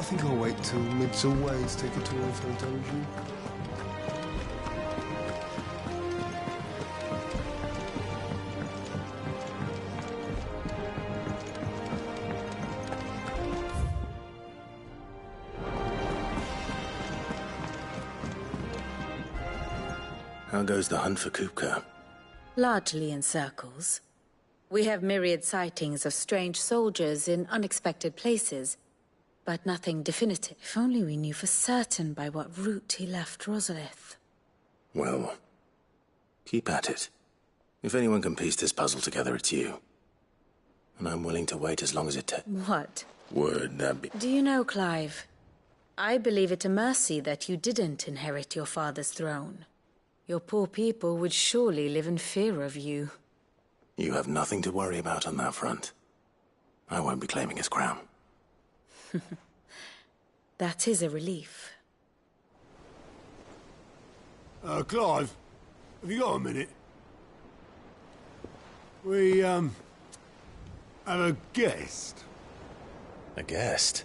think I'll wait till mid's always take a tour of Phantasm. How goes the hunt for Kupka? Largely in circles. We have myriad sightings of strange soldiers in unexpected places, but nothing definitive. If only we knew for certain by what route he left Rosalith. Well, keep at it. If anyone can piece this puzzle together, it's you. And I'm willing to wait as long as it takes. What? Word that be... Do you know, Clive? I believe it a mercy that you didn't inherit your father's throne. Your poor people would surely live in fear of you. You have nothing to worry about on that front. I won't be claiming his crown. That is a relief. Clive, have you got a minute? We, have a guest. A guest?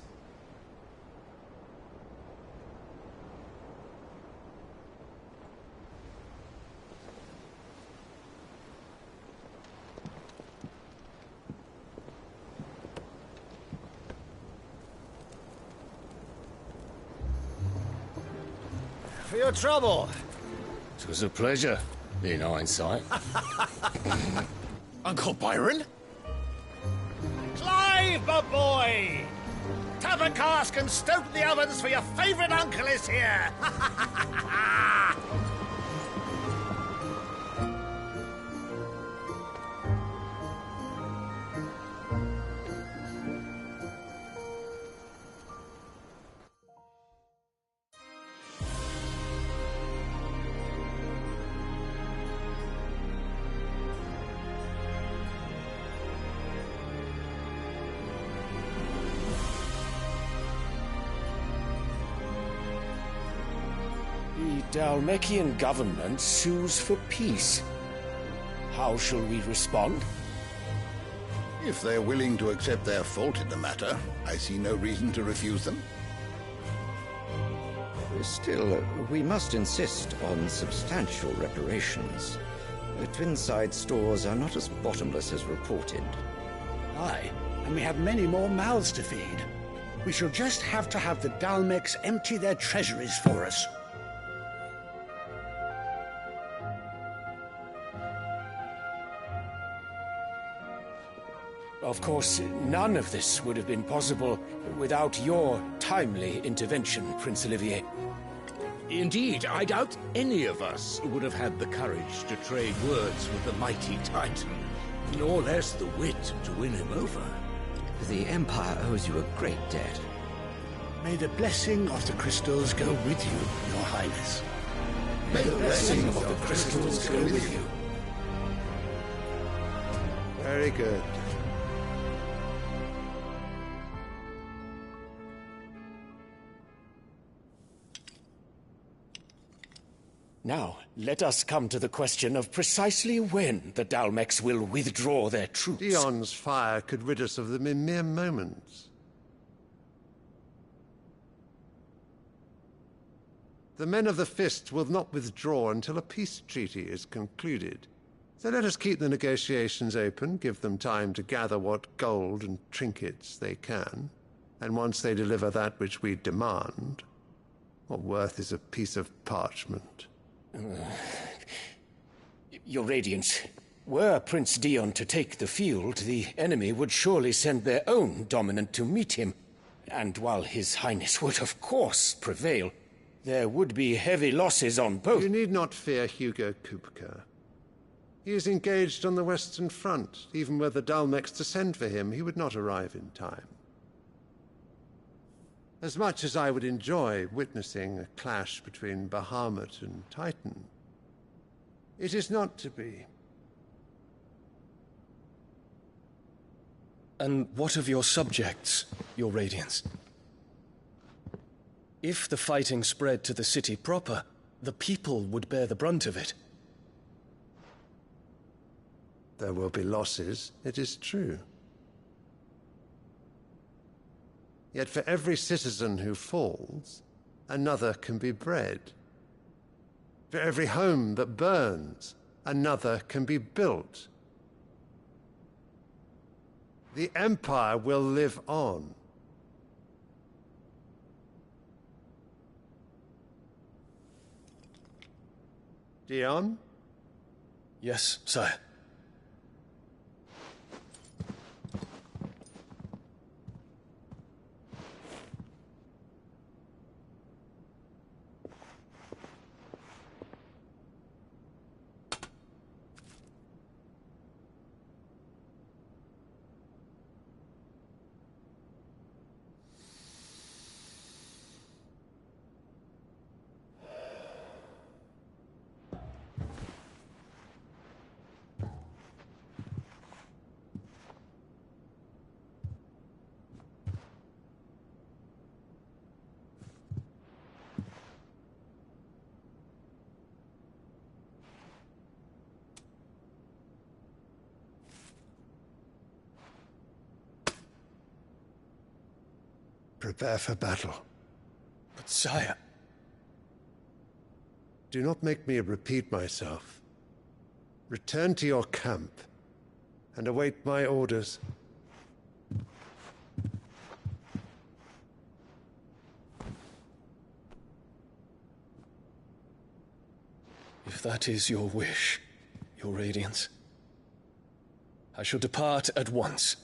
For your trouble. It was a pleasure, in hindsight. Uncle Byron? Clive, my boy! Tap a cask and stoke the ovens for your favourite uncle is here! The Dhalmekian government sues for peace. How shall we respond? If they're willing to accept their fault in the matter, I see no reason to refuse them. Still, we must insist on substantial reparations. Twinside stores are not as bottomless as reported. Aye, and we have many more mouths to feed. We shall just have to have the Dhalmeks empty their treasuries for us. Of course, none of this would have been possible without your timely intervention, Prince Olivier. Indeed, I doubt any of us would have had the courage to trade words with the mighty Titan, nor less the wit to win him over. The Empire owes you a great debt. May the blessing of the crystals go with you, Your Highness. May the blessing of the crystals go with you. Very good. Now, let us come to the question of precisely when the Dhalmeks will withdraw their troops. Dion's fire could rid us of them in mere moments. The men of the Fist will not withdraw until a peace treaty is concluded. So let us keep the negotiations open, give them time to gather what gold and trinkets they can, and once they deliver that which we demand, what worth is a piece of parchment? Your Radiance, were Prince Dion to take the field, the enemy would surely send their own dominant to meet him. And while His Highness would of course prevail, there would be heavy losses on both. You need not fear Hugo Kupka. He is engaged on the Western Front. Even were the Dhalmeks to send for him, he would not arrive in time. As much as I would enjoy witnessing a clash between Bahamut and Titan, it is not to be. And what of your subjects, Your Radiance? If the fighting spread to the city proper, the people would bear the brunt of it. There will be losses, it is true. Yet for every citizen who falls, another can be bred. For every home that burns, another can be built. The Empire will live on. Dion? Yes, sire. Prepare for battle. But sire... Do not make me repeat myself. Return to your camp and await my orders. If that is your wish, Your Radiance, I shall depart at once.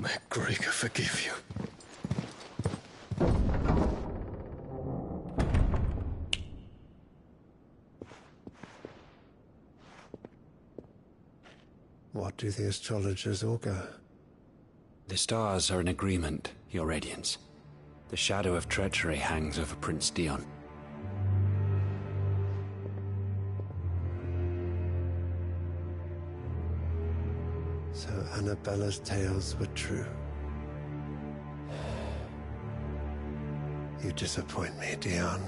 May Gregor forgive you. What do the astrologers augur? The stars are in agreement, Your Radiance. The shadow of treachery hangs over Prince Dion. So Annabella's tales were true. You disappoint me, Dion.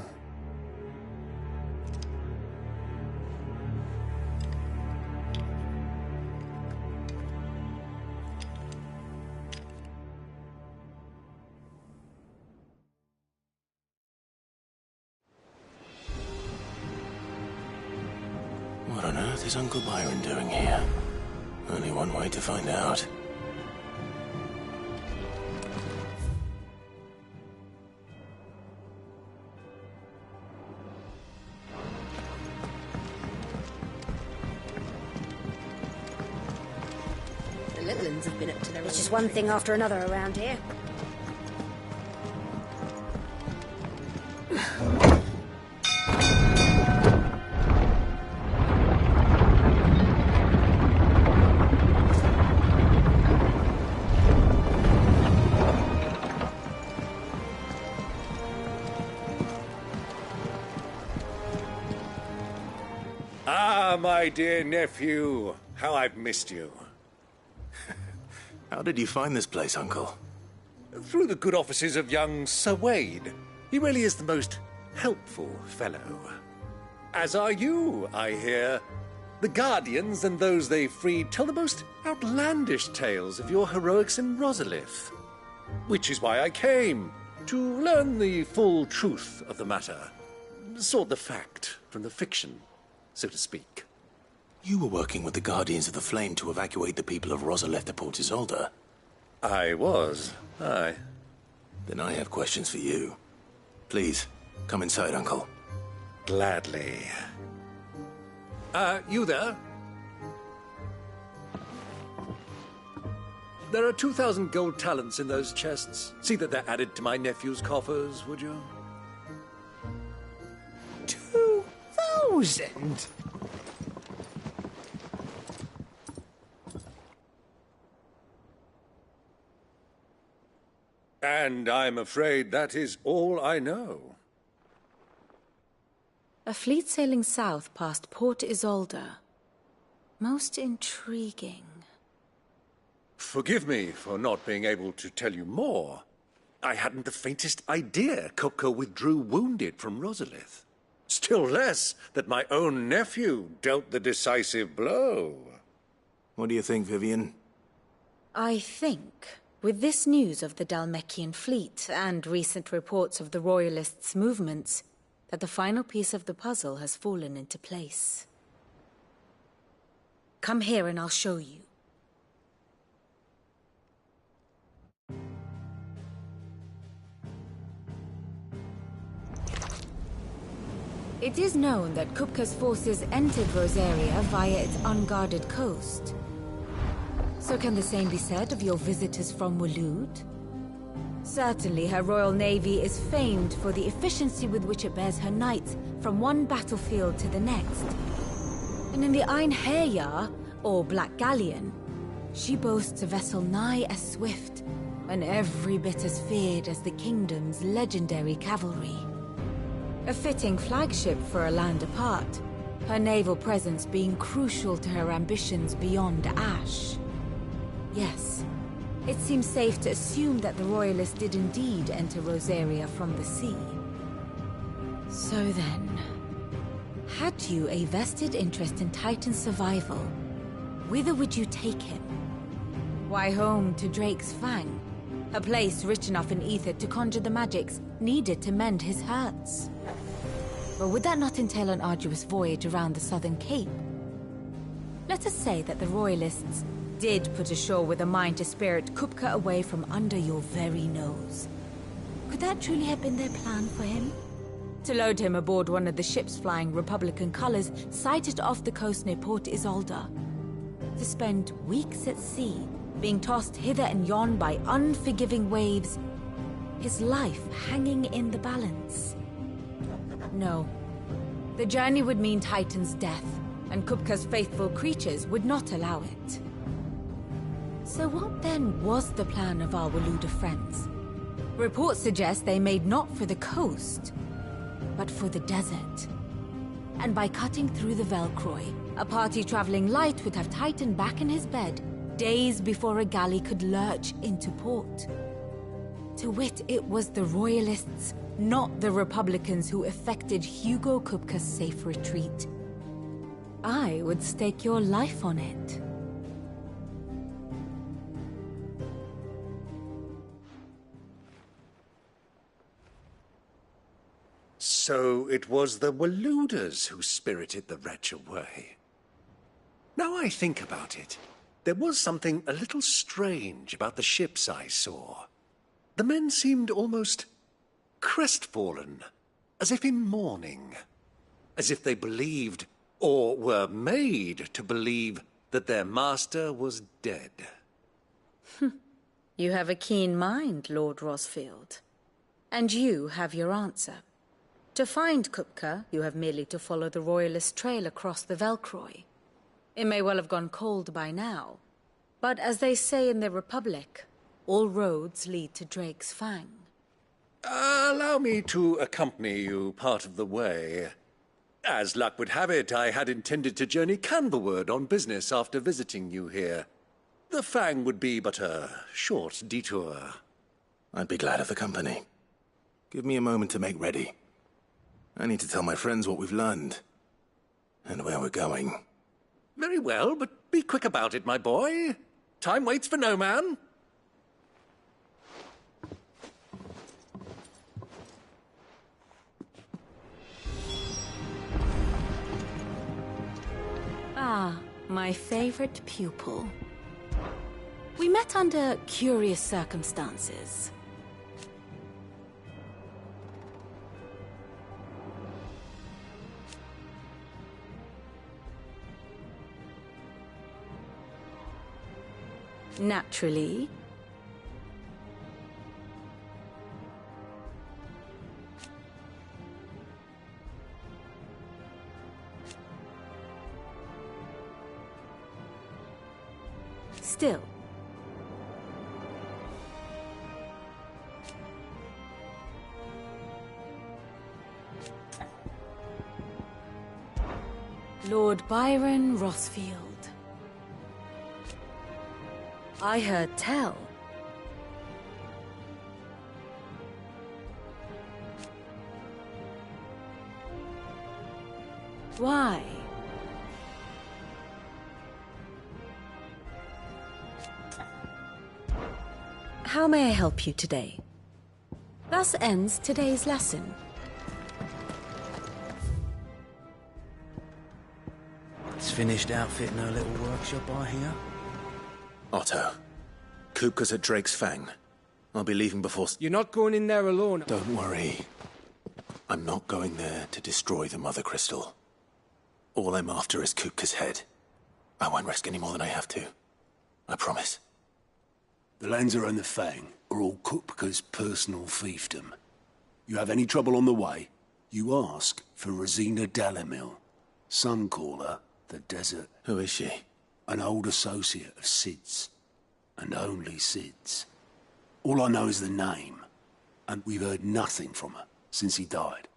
What on earth is Uncle Byron doing here? Only one way to find out. The Litlands have been up to their... It's just one thing after another around here. Ah, my dear nephew, how I've missed you. How did you find this place, Uncle? Through the good offices of young Sir Wade. He really is the most helpful fellow. As are you, I hear. The Guardians and those they freed tell the most outlandish tales of your heroics in Rosalith. Which is why I came, to learn the full truth of the matter. Sort the fact from the fiction, so to speak. You were working with the Guardians of the Flame to evacuate the people of Rosalith to Port Isolde. I was, aye. Then I have questions for you. Please, come inside, Uncle. Gladly. You there? There are 2,000 gold talents in those chests. See that they're added to my nephew's coffers, would you? 2,000? And I'm afraid that is all I know. A fleet sailing south past Port Isolde. Most intriguing. Forgive me for not being able to tell you more. I hadn't the faintest idea Kupka withdrew wounded from Rosalith. Still less that my own nephew dealt the decisive blow. What do you think, Vivian? I think, with this news of the Dhalmekian fleet and recent reports of the Royalists' movements, that the final piece of the puzzle has fallen into place. Come here and I'll show you. It is known that Kupka's forces entered Rosaria via its unguarded coast. So can the same be said of your visitors from Waloed? Certainly her royal navy is famed for the efficiency with which it bears her knights from one battlefield to the next. And in the Einherjar, or Black Galleon, she boasts a vessel nigh as swift and every bit as feared as the kingdom's legendary cavalry. A fitting flagship for a land apart, her naval presence being crucial to her ambitions beyond Ash. Yes, it seems safe to assume that the Royalists did indeed enter Rosaria from the sea. So then, had you a vested interest in Titan's survival, whither would you take him? Why, home to Drake's Fang, a place rich enough in ether to conjure the magics needed to mend his hurts. But would that not entail an arduous voyage around the southern cape? Let us say that the Royalists did put ashore with a mind to spirit Kupka away from under your very nose. Could that truly have been their plan for him? To load him aboard one of the ships flying Republican colors sighted off the coast near Port Isolde. To spend weeks at sea, being tossed hither and yon by unforgiving waves, his life hanging in the balance. No. The journey would mean Titan's death, and Kupka's faithful creatures would not allow it. So what then was the plan of our Waloed friends? Reports suggest they made not for the coast, but for the desert. And by cutting through the Velcroy, a party traveling light would have Titan back in his bed days before a galley could lurch into port. To wit, it was the Royalists, not the Republicans, who effected Hugo Kupka's safe retreat. I would stake your life on it. So it was the Waloeders who spirited the wretch away. Now I think about it, there was something a little strange about the ships I saw. The men seemed almost crestfallen, as if in mourning, as if they believed, or were made to believe, that their master was dead. You have a keen mind, Lord Rosfield. And you have your answer. To find Kupka, you have merely to follow the Royalist trail across the Velcroy. It may well have gone cold by now, but as they say in the Republic, all roads lead to Drake's Fang. Allow me to accompany you part of the way. As luck would have it, I had intended to journey Canverward on business after visiting you here. The Fang would be but a short detour. I'd be glad of the company. Give me a moment to make ready. I need to tell my friends what we've learned, and where we're going. Very well, but be quick about it, my boy. Time waits for no man. Ah, my favorite pupil. We met under curious circumstances. Naturally. Still. Lord Byron Rosfield. I heard tell. Why? How may I help you today? Thus ends today's lesson. It's finished outfitting her little workshop, I hear. Otto, Kupka's at Drake's Fang. I'll be leaving before... You're not going in there alone. Don't worry. I'm not going there to destroy the Mother Crystal. All I'm after is Kupka's head. I won't risk any more than I have to. I promise. The Lanza and the Fang are all Kupka's personal fiefdom. You have any trouble on the way, you ask for Rosina Dalimil, Suncaller, the Desert. Who is she? An old associate of Sid's, and only Sid's. All I know is the name, and we've heard nothing from her since he died.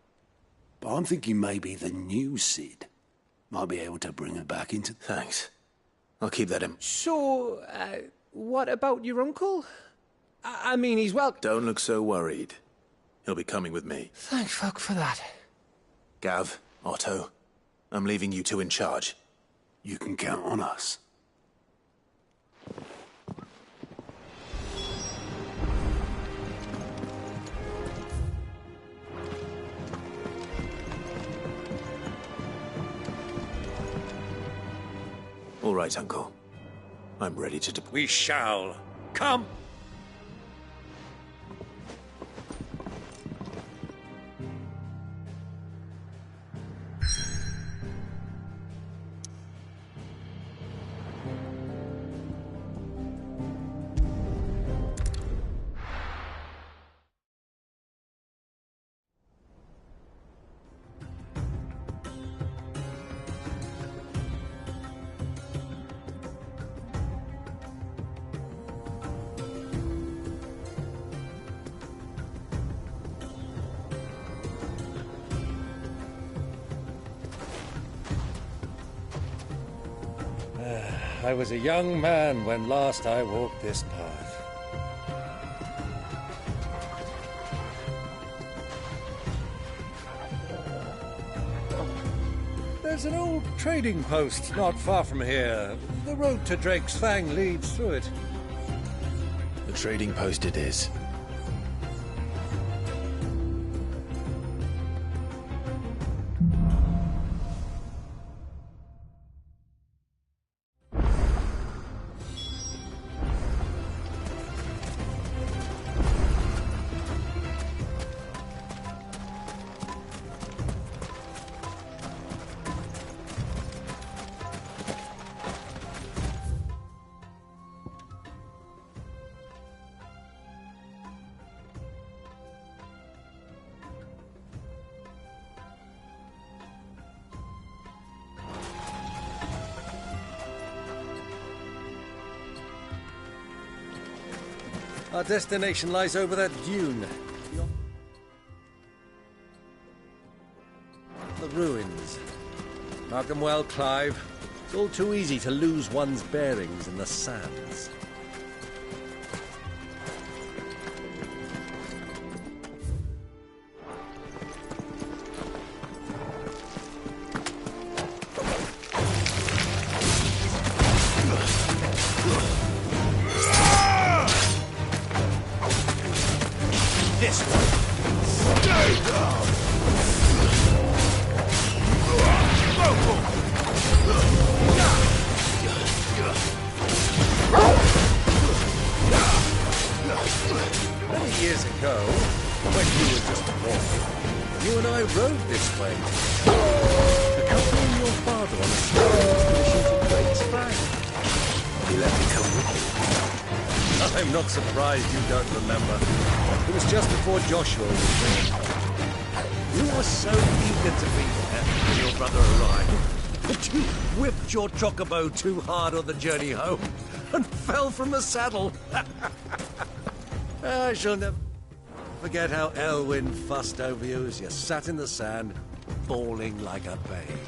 But I'm thinking maybe the new Sid might be able to bring her back into... Thanks. I'll keep that in... So, what about your uncle? I mean, he's well... Don't look so worried. He'll be coming with me. Thank fuck for that. Gav, Otto, I'm leaving you two in charge. You can count on us. All right, Uncle. I'm ready to... We shall. Come! I was a young man when last I walked this path. There's an old trading post not far from here. The road to Drake's Fang leads through it. The trading post it is. Our destination lies over that dune. The ruins. Mark them well, Clive. It's all too easy to lose one's bearings in the sands. Joshua was there. You were so eager to be there when your brother arrived that you whipped your chocobo too hard on the journey home and fell from the saddle. I shall never forget how Elwyn fussed over you as you sat in the sand, bawling like a babe.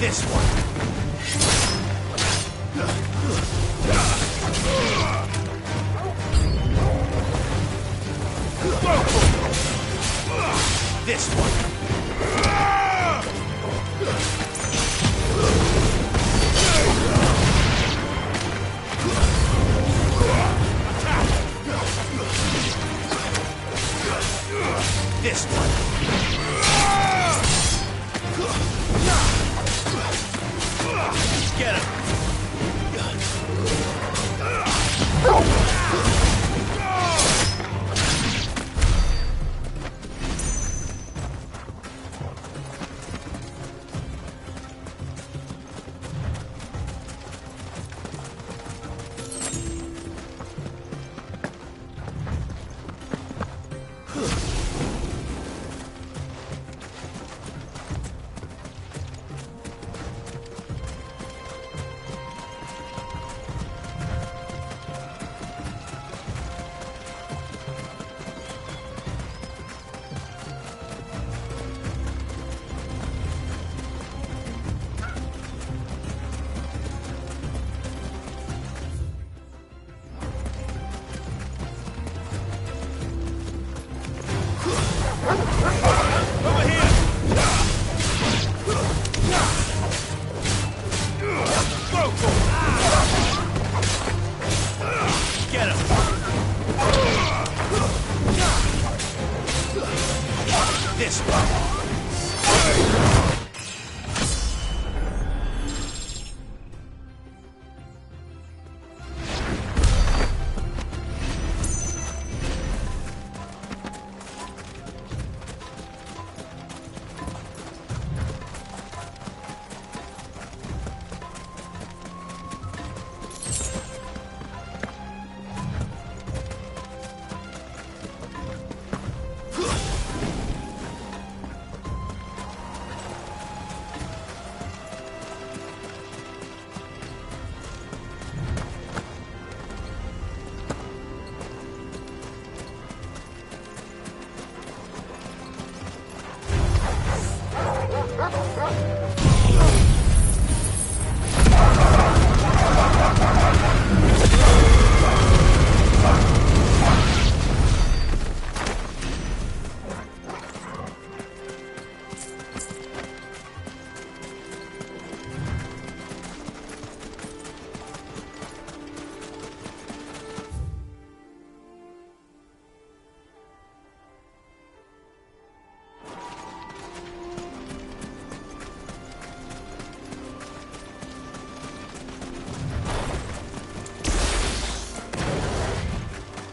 This one. This one. This one. Get him.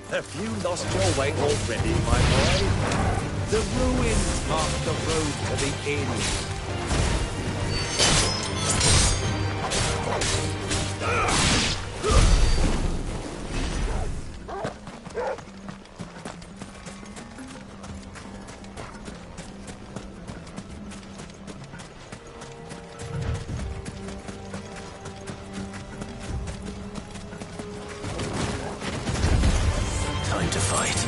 Have you lost your way already, my boy? The ruins mark the road to the inn. Time to fight.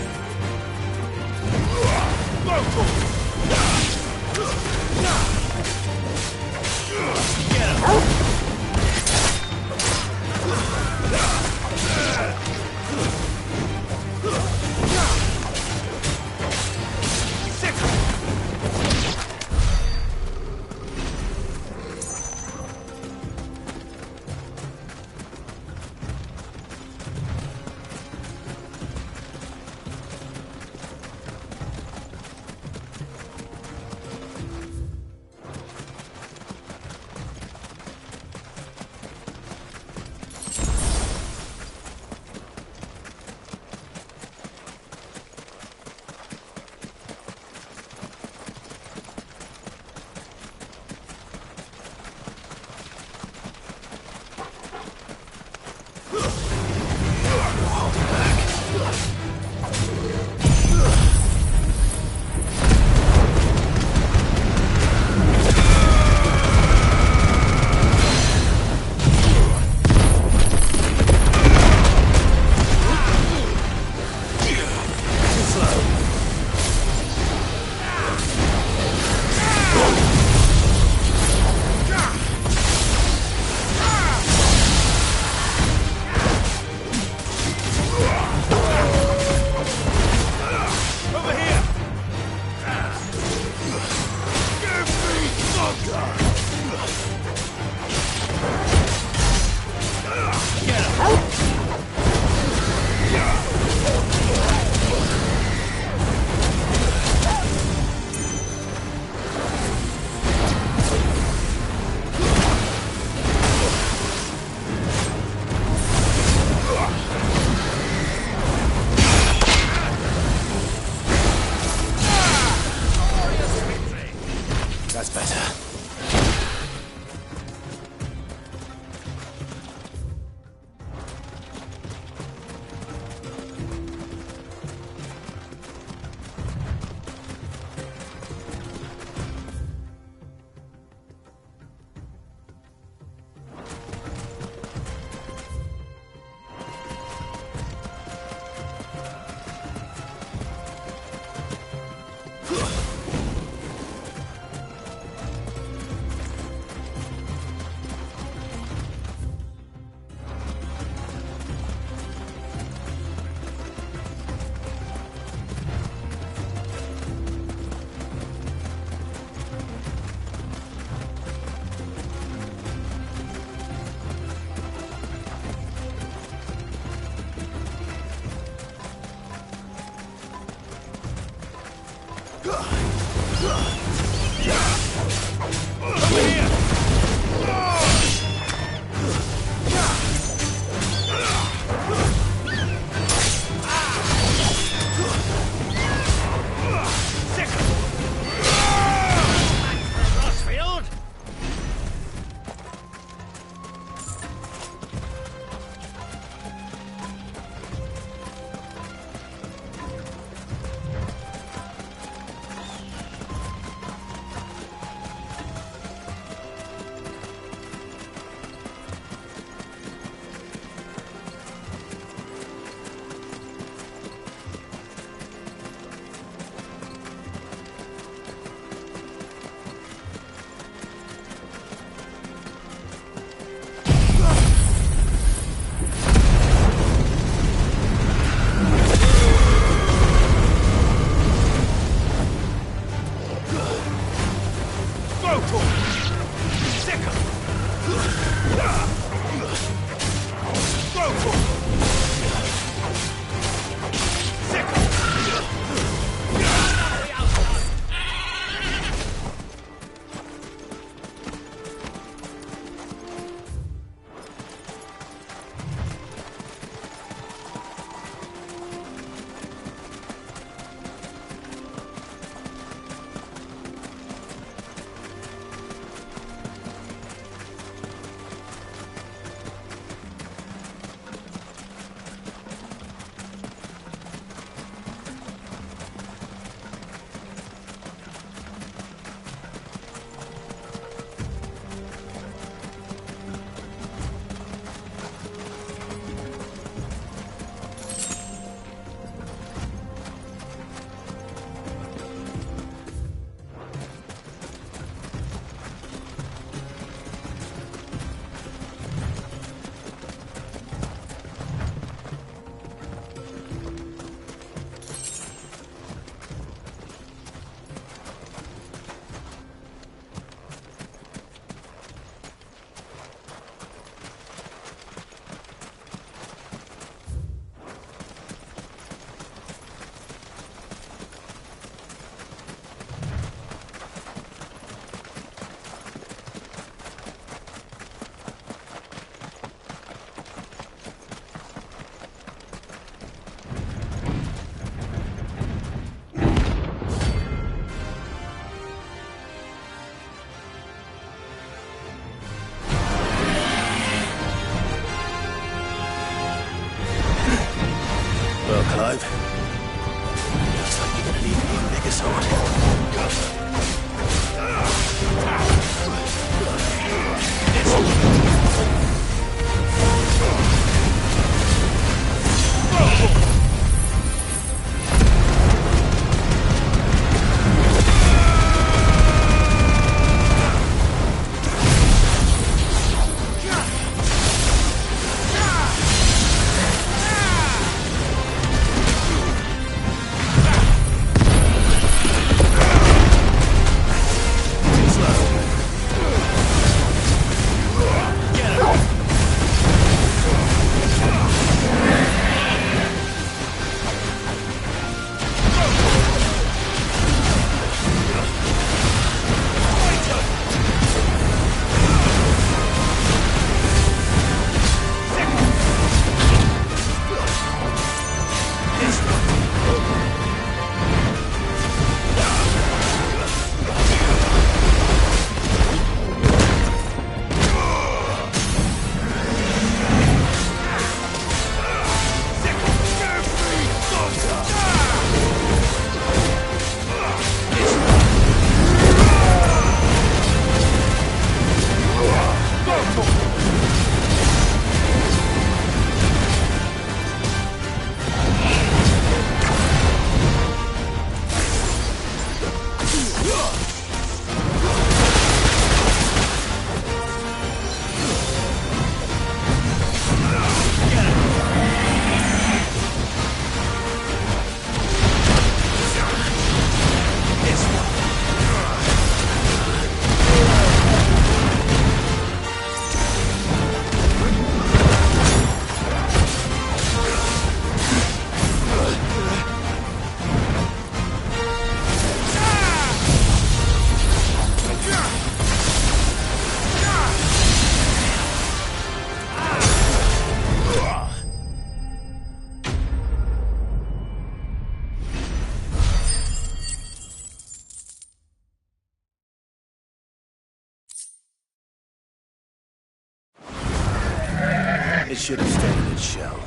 It should have stayed in its shell.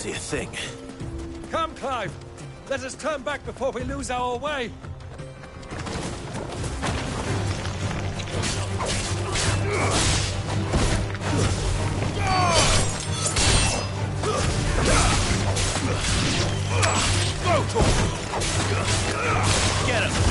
see a thing. Come, Clive! Let us turn back before we lose our way! Get him!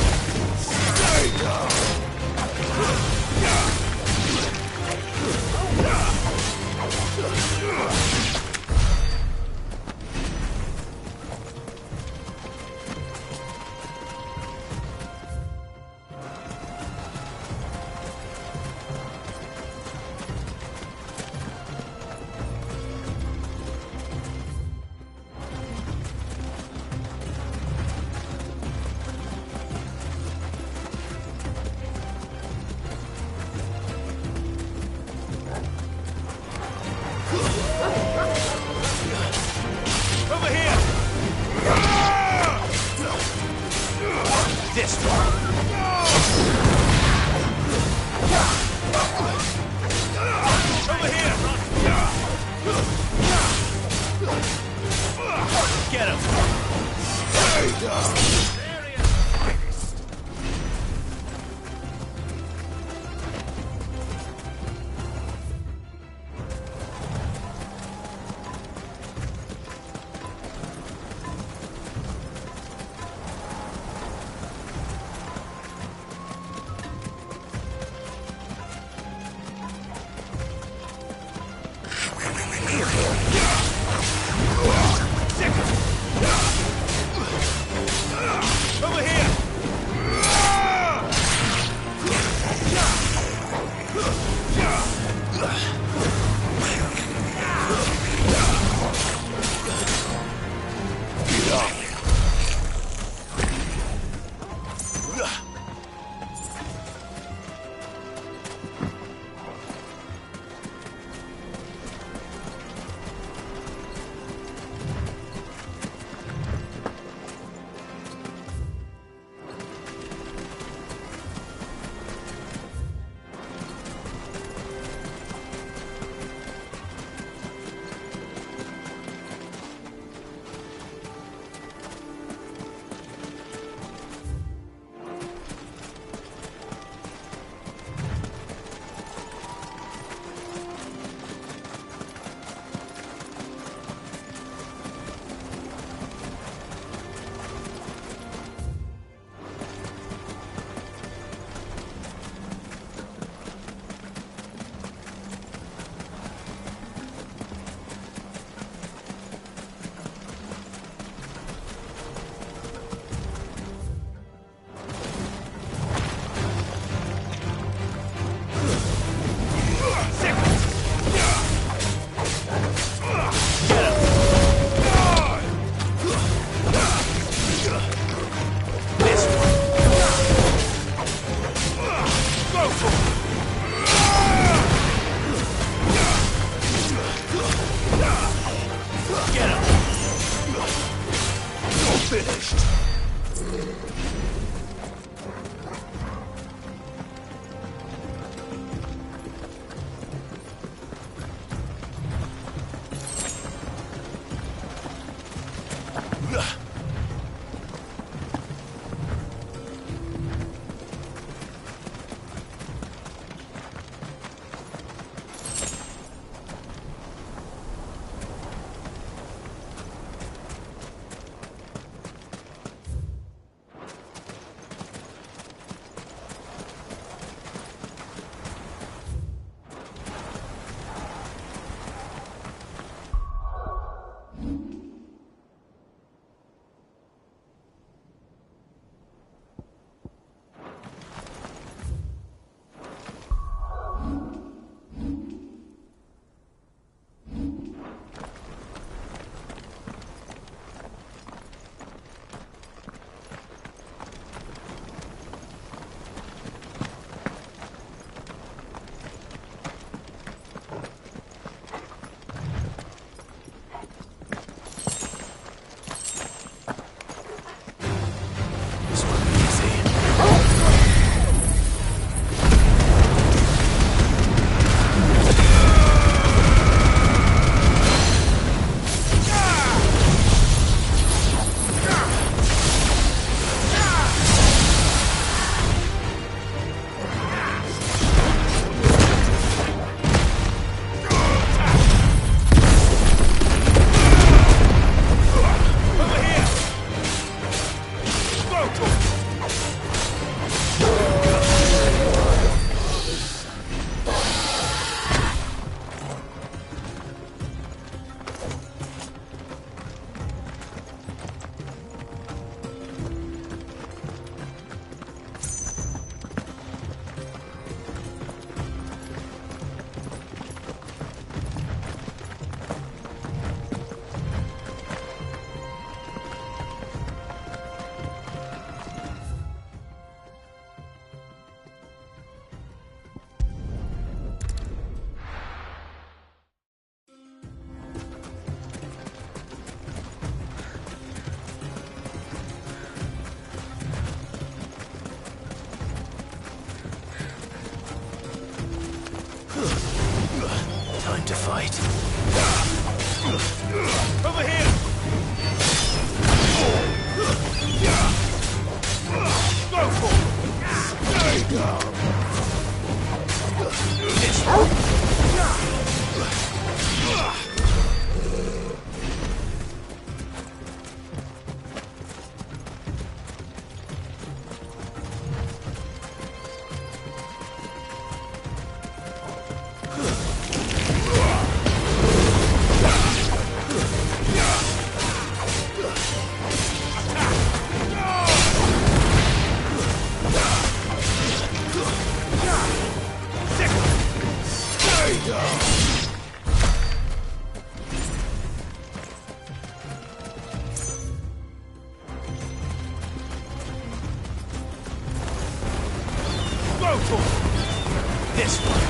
right. Over here! Go for it! Stay down! Go for it! This one!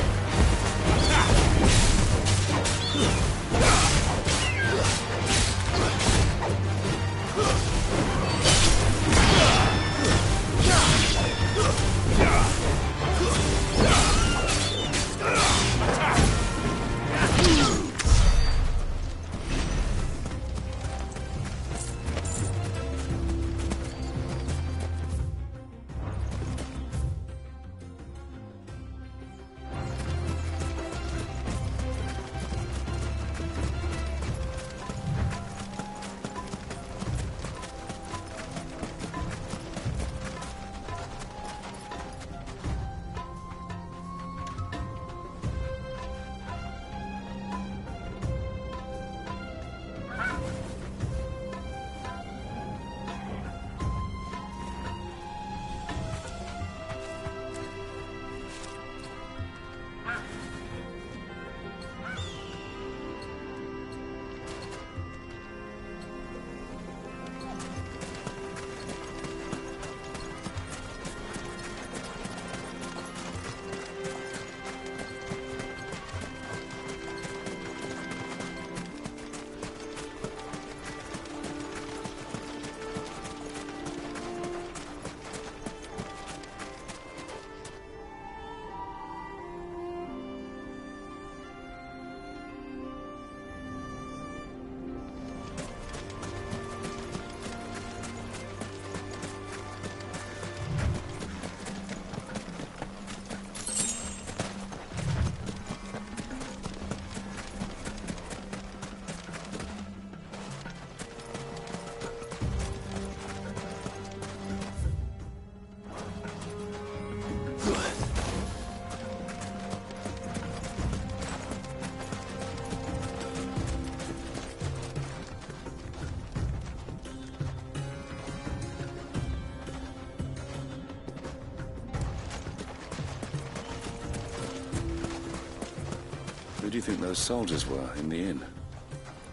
Who do you think those soldiers were in the inn?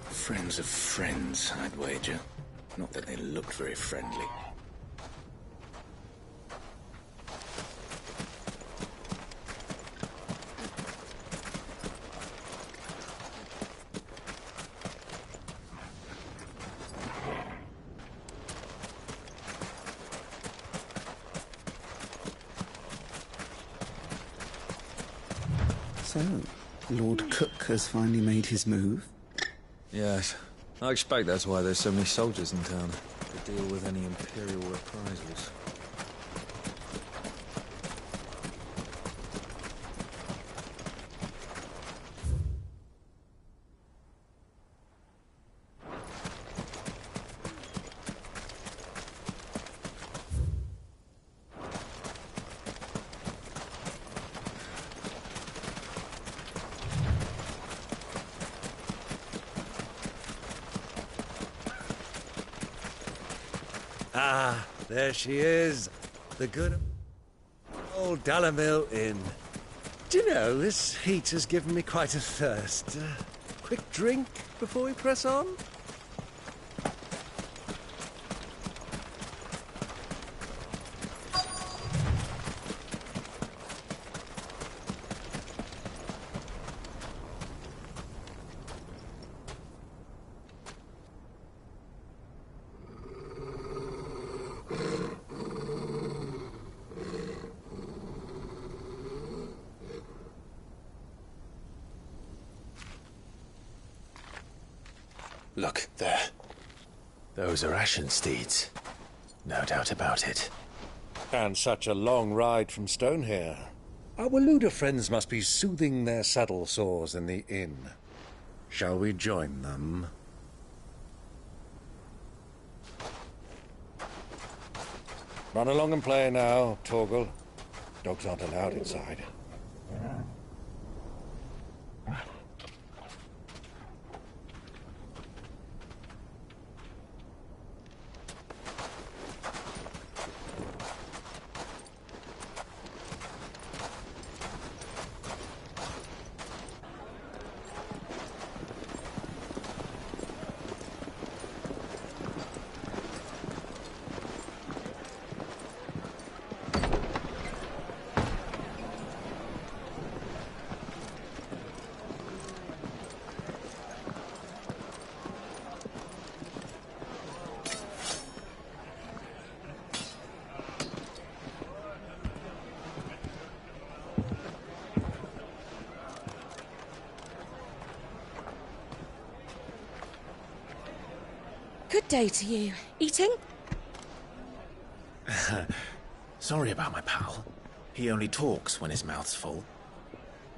Friends of friends, I'd wager. Not that they looked very friendly. So, Lord Cook has finally made his move? Yes. I expect that's why there's so many soldiers in town, to deal with any Imperial reprisals. Ah, there she is. The good old Dalamil Inn. Do you know, this heat has given me quite a thirst. Quick drink before we press on? Look, there. Those are Ashen steeds. No doubt about it. And such a long ride from Stonehere. Our Luda friends must be soothing their saddle sores in the inn. Shall we join them? Run along and play now, Torgal. Dogs aren't allowed inside. Good day to you. Eating? Sorry about my pal. He only talks when his mouth's full.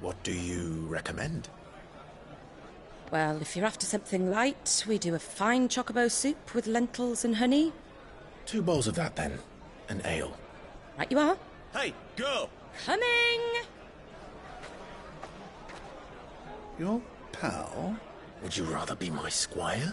What do you recommend? Well, if you're after something light, we do a fine chocobo soup with lentils and honey. 2 bowls of that, then. An ale. Right you are. Hey, girl! Coming! Your pal? Would you rather be my squire?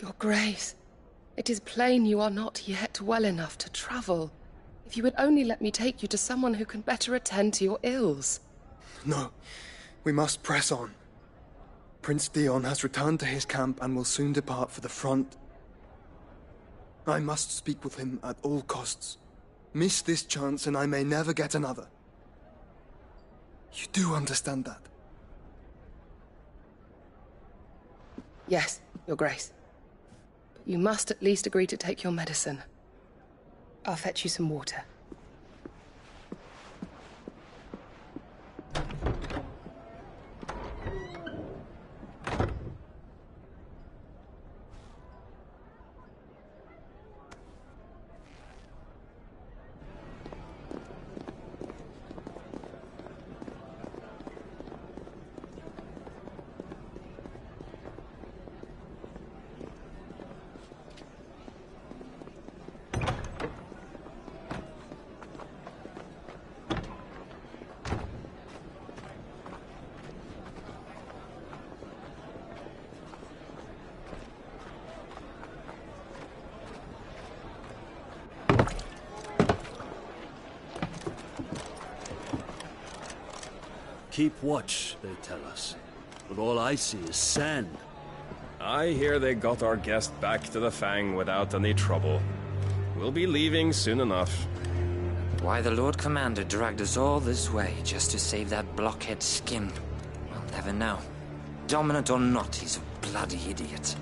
Your Grace, it is plain you are not yet well enough to travel. If you would only let me take you to someone who can better attend to your ills. No, we must press on. Prince Dion has returned to his camp and will soon depart for the front. I must speak with him at all costs. Miss this chance and I may never get another. You do understand that? Yes, Your Grace. But you must at least agree to take your medicine. I'll fetch you some water. Keep watch, they tell us. But all I see is sand. I hear they got our guest back to the Fang without any trouble. We'll be leaving soon enough. Why the Lord Commander dragged us all this way just to save that blockhead Skim, we'll never know. Dominant or not, he's a bloody idiot.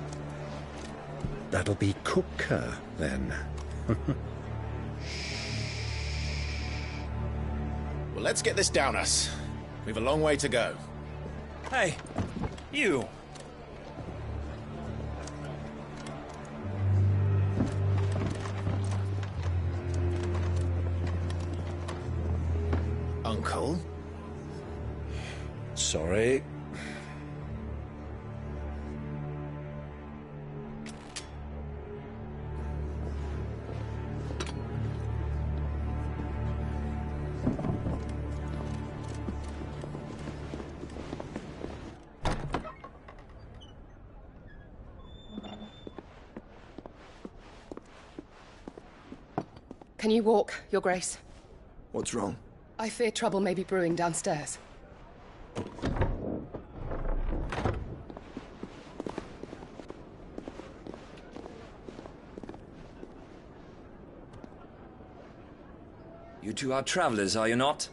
That'll be Cooker, then. Well, let's get this down us. We've a long way to go. Hey, you! Uncle? Sorry. Can you walk, Your Grace? What's wrong? I fear trouble may be brewing downstairs. You two are travelers, are you not?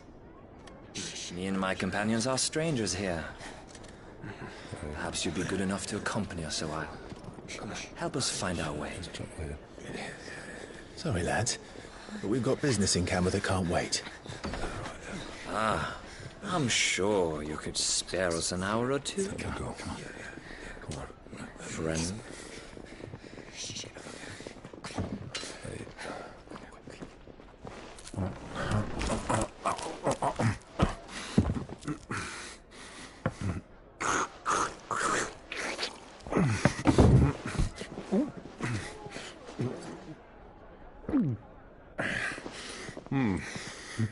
Me and my companions are strangers here. Perhaps you'd be good enough to accompany us a while. Help us find our way. Sorry, lads, but we've got business in Camber that can't wait. Ah, I'm sure you could spare us an hour or two. Come on. Friend.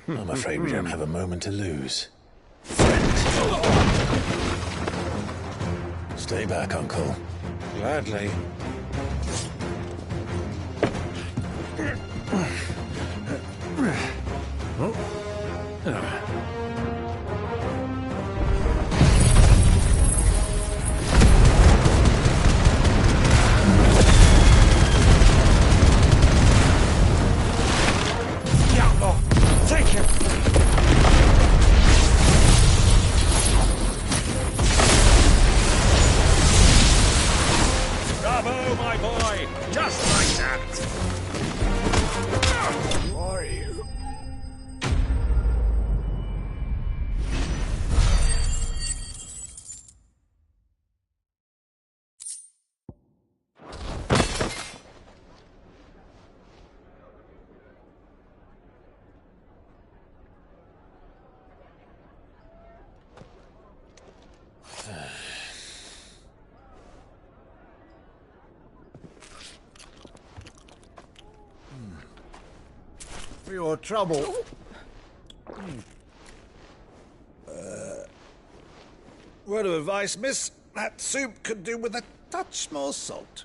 I'm afraid we don't have a moment to lose. Stay back, Uncle. Gladly. Take him! Bravo, my boy! Just like that! Who are you? For your trouble. Word of advice, miss. That soup could do with a touch more salt.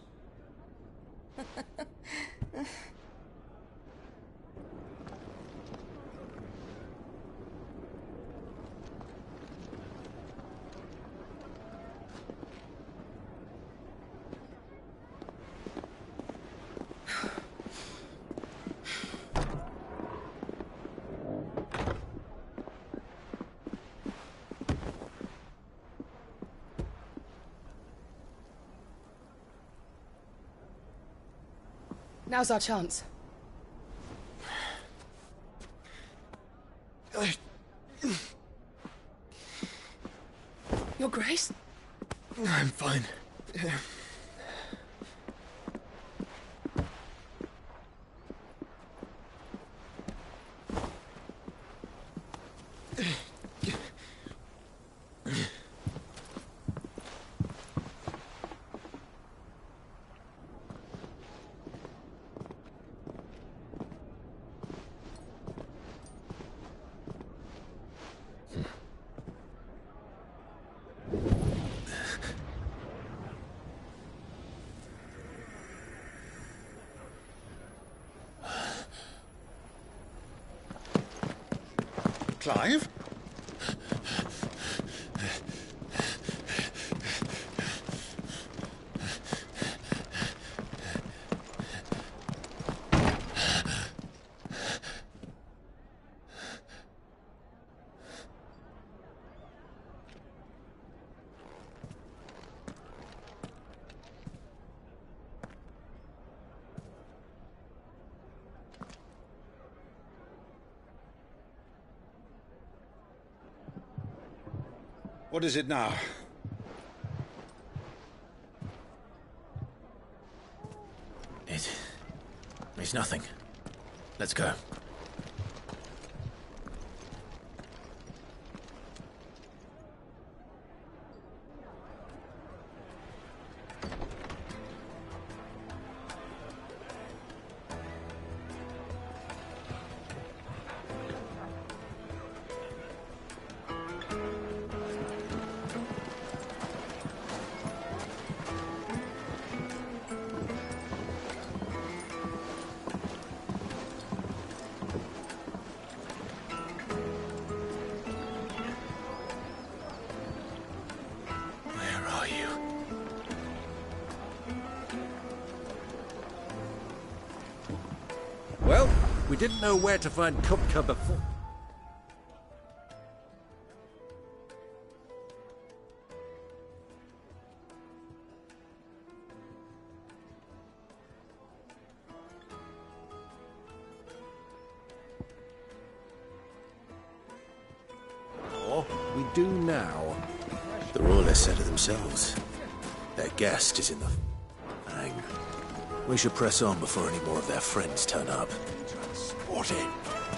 Now's our chance. Your Grace? I'm fine. Clive? What is it now? It's nothing. Let's go. We didn't know where to find Kupka before. We do now. The Royalists said it themselves. Their guest is in the Fang. We should press on before any more of their friends turn up. Sport it.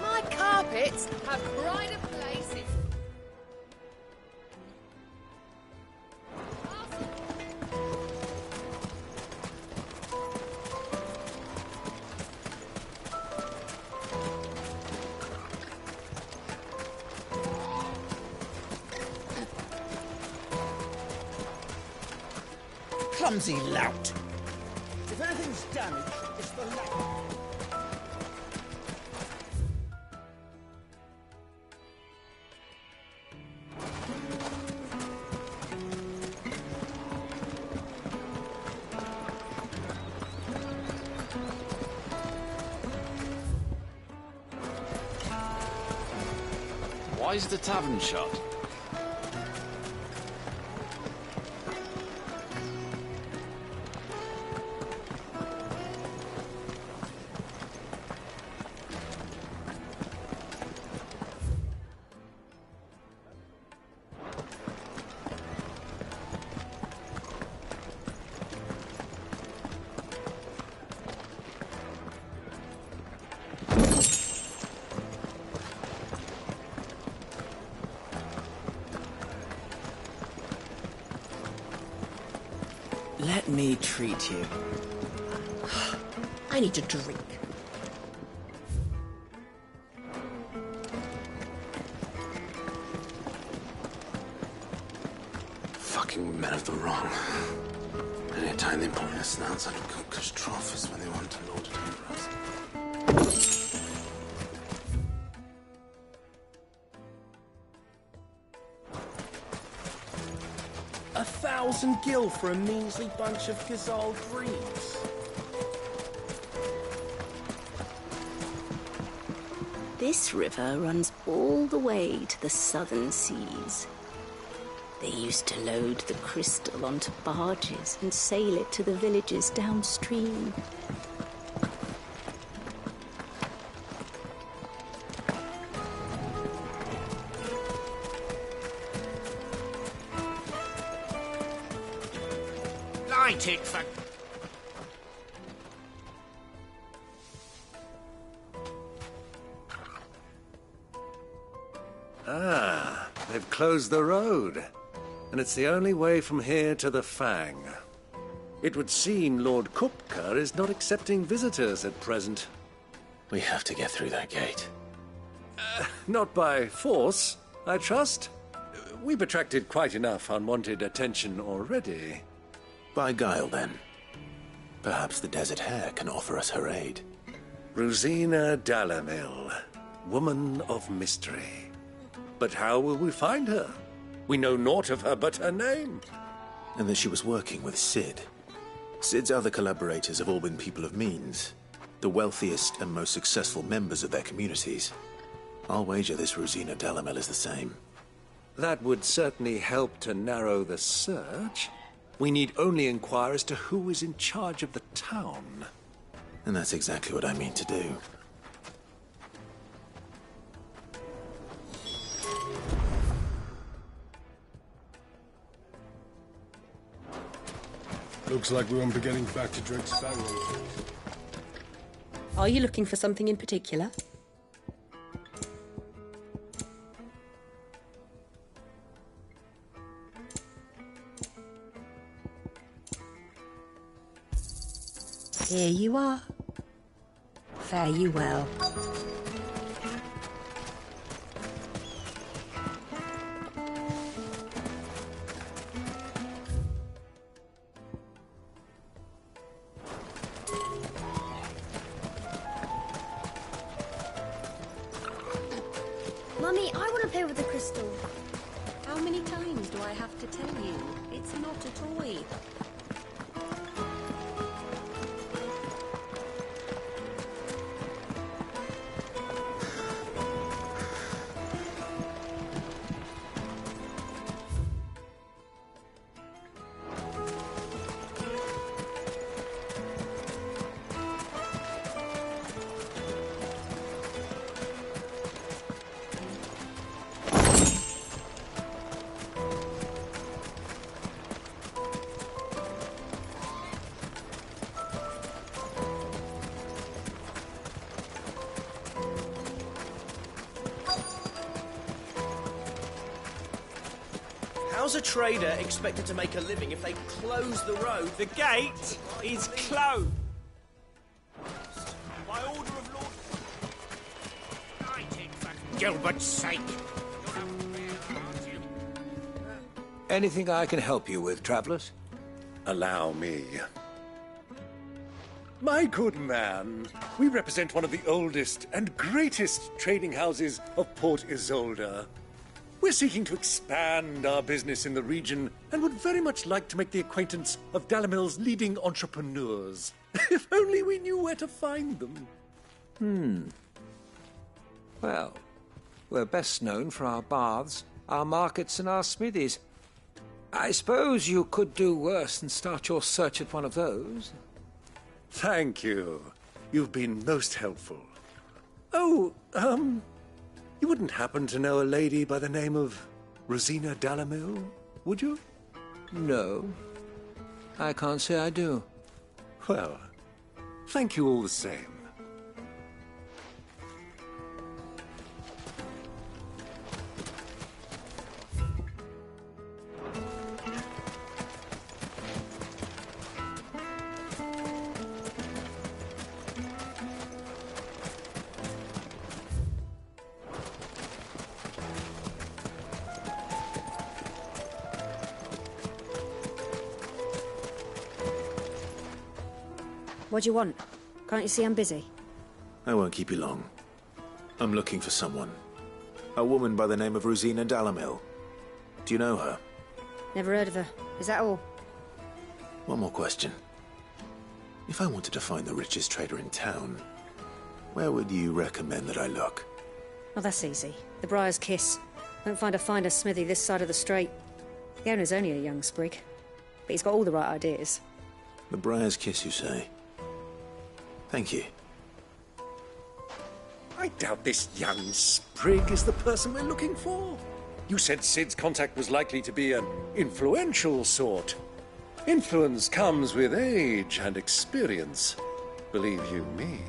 My carpets have brighter places. Clumsy lout. If anything's damaged, it's the lout. Why is the tavern shut? Let me treat you. I need a drink. Fucking men of the wrong. Any time they point their snouts at Kupka's trough is when they want to lord it over us. $1,000 for a measly bunch of Gazal greens. This river runs all the way to the southern seas. They used to load the crystal onto barges and sail it to the villages downstream. Light it for... Ah, they've closed the road. And it's the only way from here to the Fang. It would seem Lord Kupka is not accepting visitors at present. We have to get through that gate. Not by force, I trust. We've attracted quite enough unwanted attention already. By guile, then. Perhaps the Desert Hare can offer us her aid. Rosina Dalamil, woman of mystery. But how will we find her? We know naught of her but her name. And that she was working with Cid. Cid's other collaborators have all been people of means, the wealthiest and most successful members of their communities. I'll wager this Rosina Dalamil is the same. That would certainly help to narrow the search. We need only inquire as to who is in charge of the town. And that's exactly what I mean to do. Looks like we won't be getting back to Drake's Fang. Are you looking for something in particular? Here you are. Fare you well. Mummy, I want to play with the crystal. How many times do I have to tell you? It's not a toy. How's a trader expected to make a living if they close the road? The gate is closed. By order of Lord... Gilbert's sake. Anything I can help you with, travellers? Allow me. My good man, we represent one of the oldest and greatest trading houses of Port Isolde. We're seeking to expand our business in the region and would very much like to make the acquaintance of Dalimil's leading entrepreneurs. If only we knew where to find them. Well, we're best known for our baths, our markets, and our smithies. I suppose you could do worse than start your search at one of those. Thank you. You've been most helpful. Oh, you wouldn't happen to know a lady by the name of Rosina Dalimil, would you? No, I can't say I do. Well, thank you all the same. What do you want? Can't you see I'm busy? I won't keep you long. I'm looking for someone. A woman by the name of Rosina Dalimil. Do you know her? Never heard of her. Is that all? One more question. If I wanted to find the richest trader in town, where would you recommend that I look? Oh, that's easy. The Briar's Kiss. Won't find a finer smithy this side of the strait. The owner's only a young sprig, but he's got all the right ideas. The Briar's Kiss, you say? Thank you. I doubt this young sprig is the person we're looking for. You said Sid's contact was likely to be an influential sort. Influence comes with age and experience. Believe you me.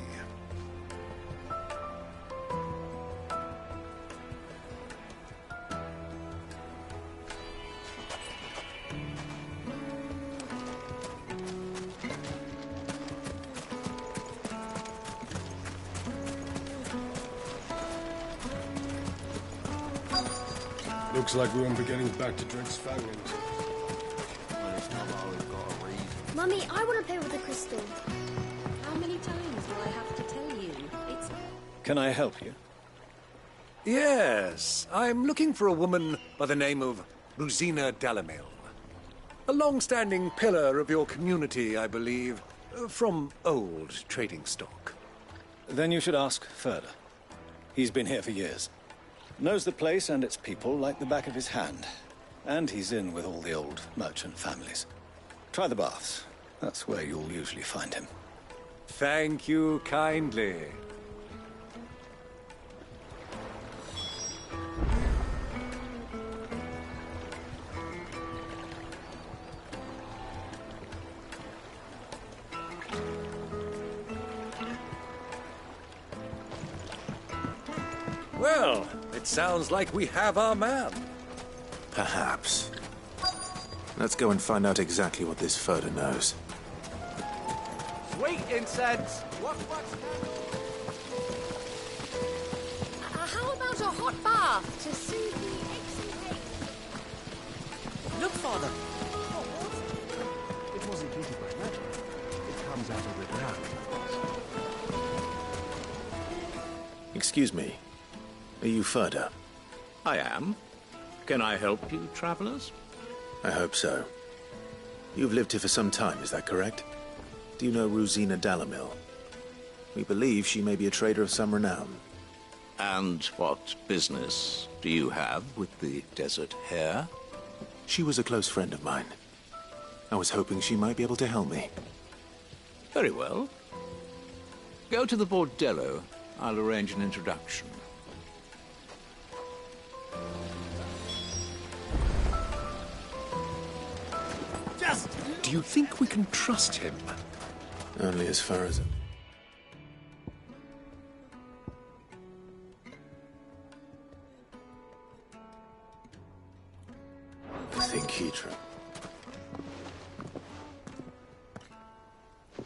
Looks like we won't be getting back to Dregsfangen. Mummy, I want to play with the crystal. How many times will I have to tell you? It's... Can I help you? Yes, I'm looking for a woman by the name of Rosina Dalimil. A long-standing pillar of your community, I believe, from old trading stock. Then you should ask Further. He's been here for years. Knows the place and its people like the back of his hand. And he's in with all the old merchant families. Try the baths. That's where you'll usually find him. Thank you kindly. Well, it sounds like we have our man. Perhaps. Let's go and find out exactly what this Further knows. Sweet incense! How about a hot bath to soothe the aches and pains? Look, Father! It wasn't heated by magic. It comes out of the ground. Excuse me. Are you Further? I am. Can I help you, travelers? I hope so. You've lived here for some time, is that correct? Do you know Rosina Dalimil? We believe she may be a trader of some renown. And what business do you have with the Desert Hare? She was a close friend of mine. I was hoping she might be able to help me. Very well. Go to the Bordello. I'll arrange an introduction. Do you think we can trust him? Only as far as... true.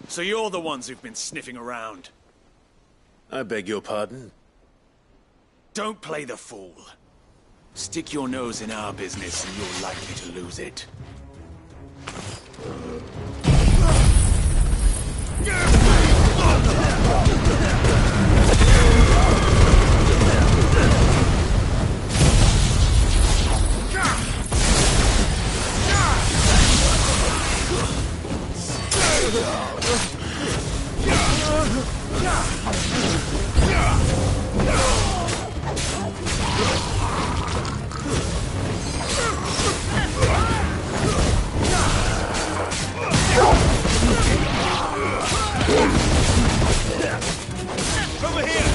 So you're the ones who've been sniffing around? I beg your pardon? Don't play the fool. Stick your nose in our business and you're likely to lose it. Over here!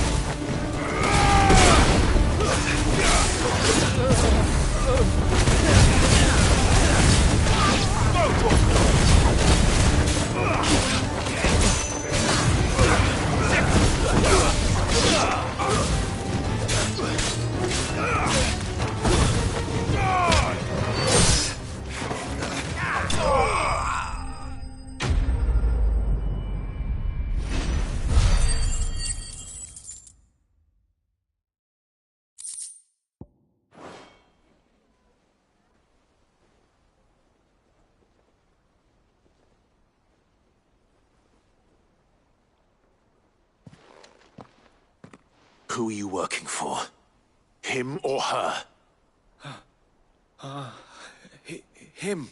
Who are you working for? Him or her? Him.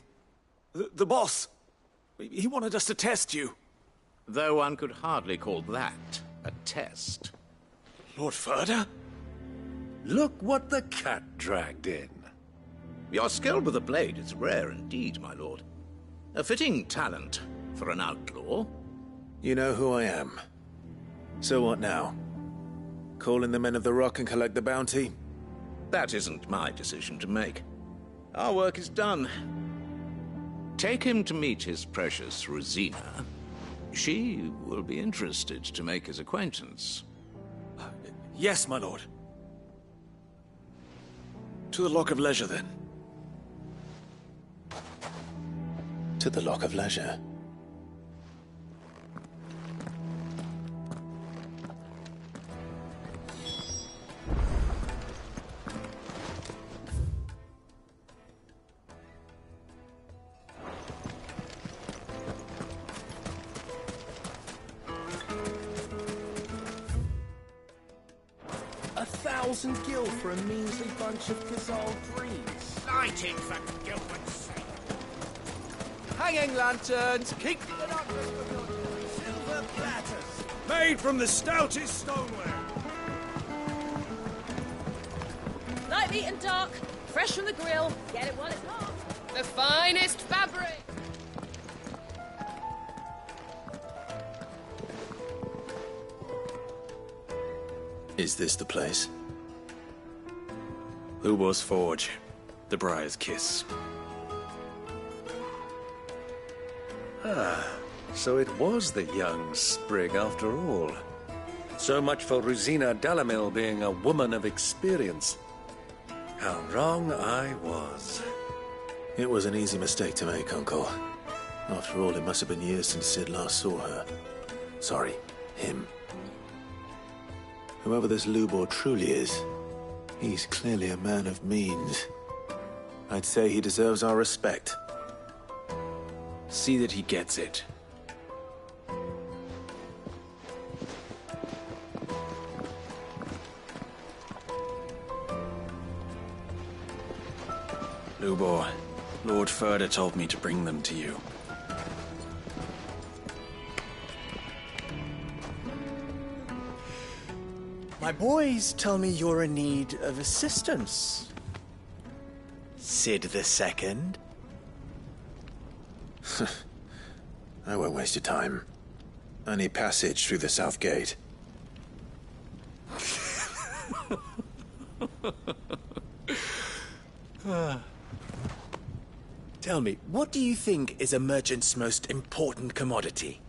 The boss. He wanted us to test you. Though one could hardly call that a test. Lord Ferda? Look what the cat dragged in. Your skill with the blade is rare indeed, my lord. A fitting talent for an outlaw. You know who I am. So what now? Call in the Men of the Rock and collect the bounty? That isn't my decision to make. Our work is done. Take him to meet his precious Rosina. She will be interested to make his acquaintance. Yes, my lord. To the Lock of Leisure, then. To the Lock of Leisure. Gil for a measly bunch of Kazal dreams. Lighting for Gilbert's sake. Hanging lanterns, keep the darkness from your silver platters, made from the stoutest stoneware. Light, meat and dark, fresh from the grill. Get it while it's hot. The finest fabric. Is this the place? Lubor's Forge. The Briar's Kiss. Ah, so it was the young sprig after all. So much for Rosina Dalamil being a woman of experience. How wrong I was. It was an easy mistake to make, Uncle. After all, it must have been years since Sid last saw her. Sorry, him. Whoever this Lubor truly is, he's clearly a man of means. I'd say he deserves our respect. See that he gets it. Lubor, Lord Ferda told me to bring them to you. My boys tell me you're in need of assistance. Sid the Second? I won't waste your time. I need passage through the south gate. Tell me, what do you think is a merchant's most important commodity?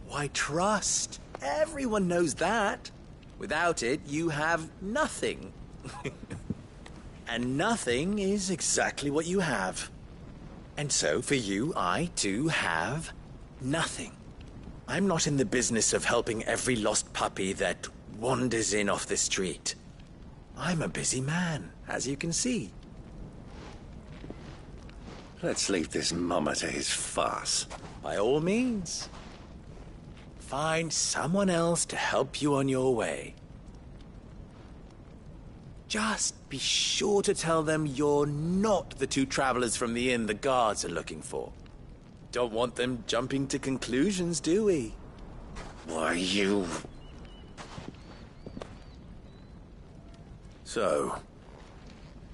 Why, trust. Everyone knows that. Without it, you have nothing. And nothing is exactly what you have. And so, for you, I, too, have nothing. I'm not in the business of helping every lost puppy that wanders in off the street. I'm a busy man, as you can see. Let's leave this mummer to his farce. By all means. Find someone else to help you on your way. Just be sure to tell them you're not the two travelers from the inn the guards are looking for. Don't want them jumping to conclusions, do we? Why, you... So,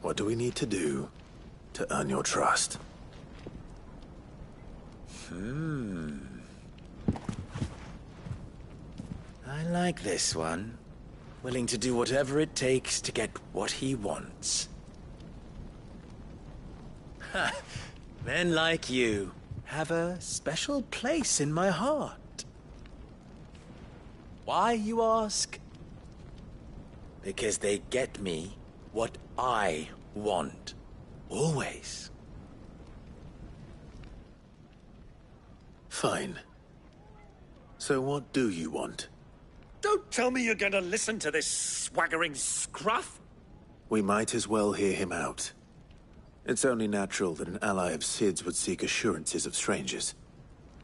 what do we need to do to earn your trust? I like this one. Willing to do whatever it takes to get what he wants. Ha! Men like you have a special place in my heart. Why, you ask? Because they get me what I want. Always. Fine. So what do you want? Don't tell me you're going to listen to this swaggering scruff. We might as well hear him out. It's only natural that an ally of Sid's would seek assurances of strangers.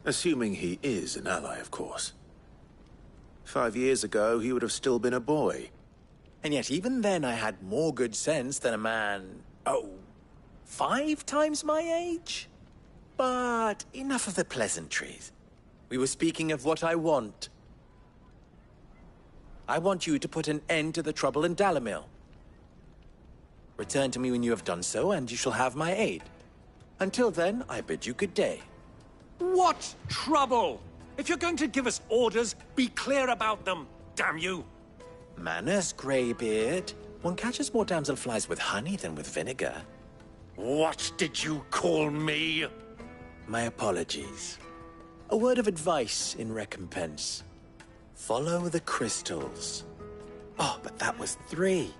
Assuming he is an ally, of course. 5 years ago, he would have still been a boy. And yet even then I had more good sense than a man... 5 times my age? But enough of the pleasantries. We were speaking of what I want. I want you to put an end to the trouble in Dalimil. Return to me when you have done so, and you shall have my aid. Until then, I bid you good day. What trouble? If you're going to give us orders, be clear about them, damn you! Manners, Greybeard. One catches more damselflies with honey than with vinegar. What did you call me? My apologies. A word of advice in recompense. Follow the crystals. Oh, but that was 3.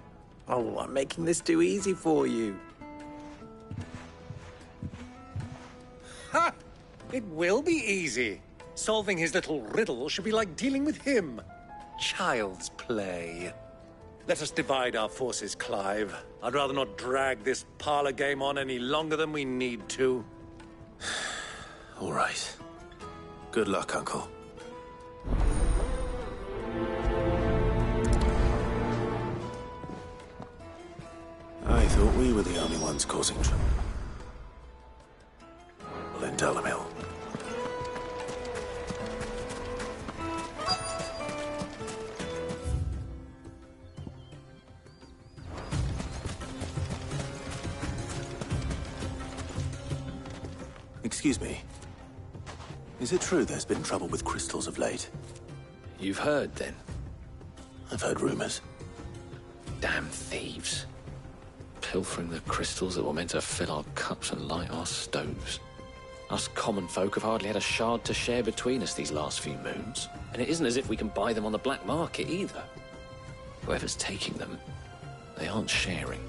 Oh, I'm making this too easy for you. Ha! It will be easy. Solving his little riddle should be like dealing with him. Child's play. Let us divide our forces, Clive. I'd rather not drag this parlor game on any longer than we need to. All right. Good luck, Uncle. I thought we were the only ones causing trouble. Well, in Dalimil. Excuse me. Is it true there's been trouble with crystals of late? You've heard, then? I've heard rumors. Damn thieves. Pilfering the crystals that were meant to fill our cups and light our stoves. Us common folk have hardly had a shard to share between us these last few moons. And it isn't as if we can buy them on the black market either. Whoever's taking them, they aren't sharing.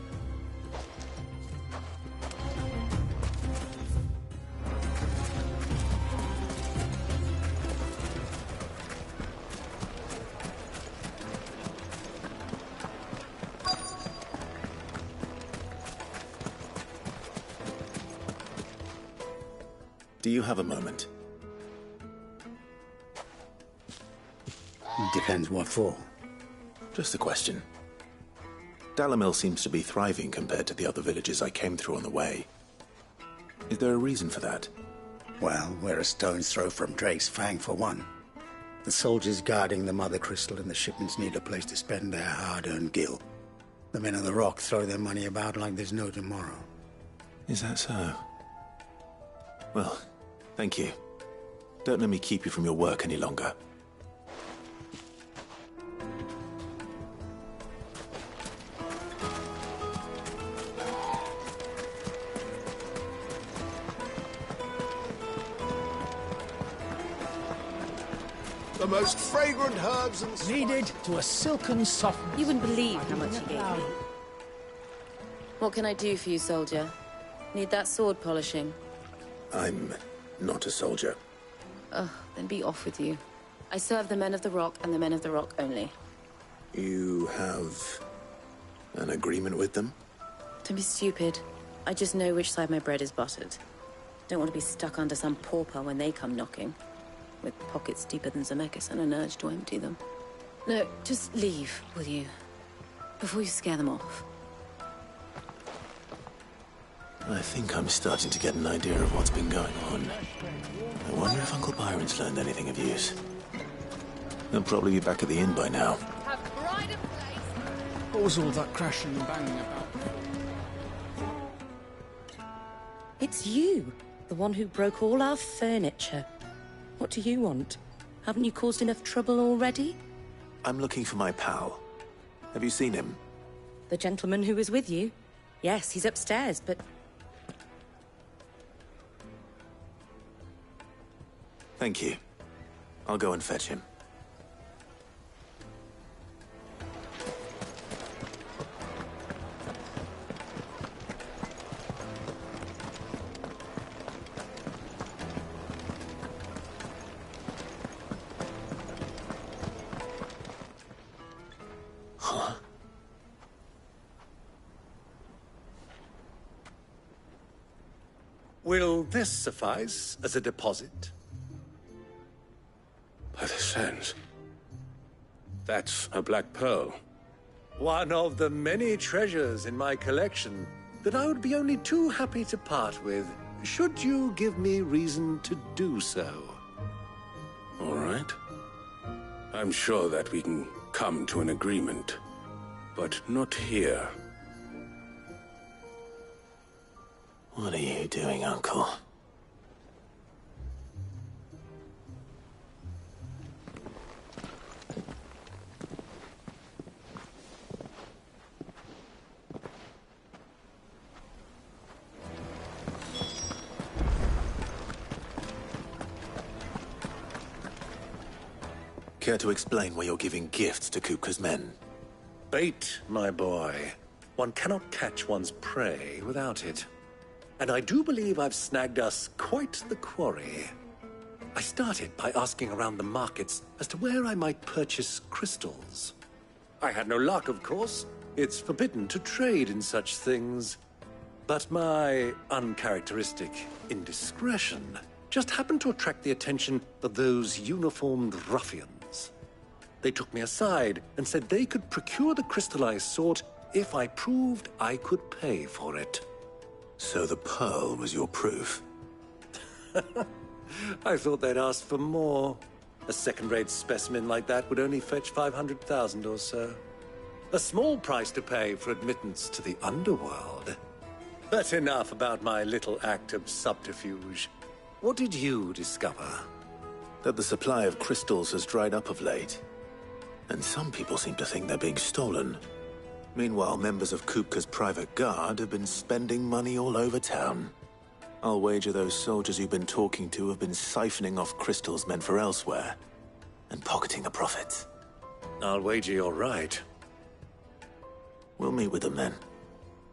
Do you have a moment? Depends what for. Just a question. Dalimil seems to be thriving compared to the other villages I came through on the way. Is there a reason for that? Well, we're a stone's throw from Drake's Fang, for one. The soldiers guarding the Mother Crystal and the shipments need a place to spend their hard-earned gil. The men of the Rock throw their money about like there's no tomorrow. Is that so? Well, thank you. Don't let me keep you from your work any longer. The most fragrant herbs and needed to a silken soft. You wouldn't believe how much he gave me. What can I do for you, soldier? Need that sword polishing? I'm not a soldier. Ugh, then be off with you. I serve the Men of the Rock and the Men of the Rock only. You have an agreement with them? Don't be stupid. I just know which side my bread is buttered. Don't want to be stuck under some pauper when they come knocking. With pockets deeper than Zemeckis and an urge to empty them. No, just leave, will you? Before you scare them off. I think I'm starting to get an idea of what's been going on. I wonder if Uncle Byron's learned anything of use. He'll probably be back at the inn by now. What was all that crashing and banging about? It's you, the one who broke all our furniture. What do you want? Haven't you caused enough trouble already? I'm looking for my pal. Have you seen him? The gentleman who was with you? Yes, he's upstairs, but... Thank you. I'll go and fetch him. Will this suffice as a deposit? By the sands. That's a black pearl. One of the many treasures in my collection that I would be only too happy to part with, should you give me reason to do so. All right. I'm sure that we can come to an agreement, but not here. What are you doing, Uncle? Care to explain why you're giving gifts to Kupka's men? Bait, my boy. One cannot catch one's prey without it. And I do believe I've snagged us quite the quarry. I started by asking around the markets as to where I might purchase crystals. I had no luck, of course. It's forbidden to trade in such things. But my uncharacteristic indiscretion just happened to attract the attention of those uniformed ruffians. They took me aside and said they could procure the crystal I sought if I proved I could pay for it. So the pearl was your proof? I thought they'd ask for more. A second-rate specimen like that would only fetch 500,000 or so. A small price to pay for admittance to the underworld. But enough about my little act of subterfuge. What did you discover? That the supply of crystals has dried up of late. And some people seem to think they're being stolen. Meanwhile, members of Kupka's private guard have been spending money all over town. I'll wager those soldiers you've been talking to have been siphoning off crystals meant for elsewhere, and pocketing the profits. I'll wager you're right. We'll meet with them then,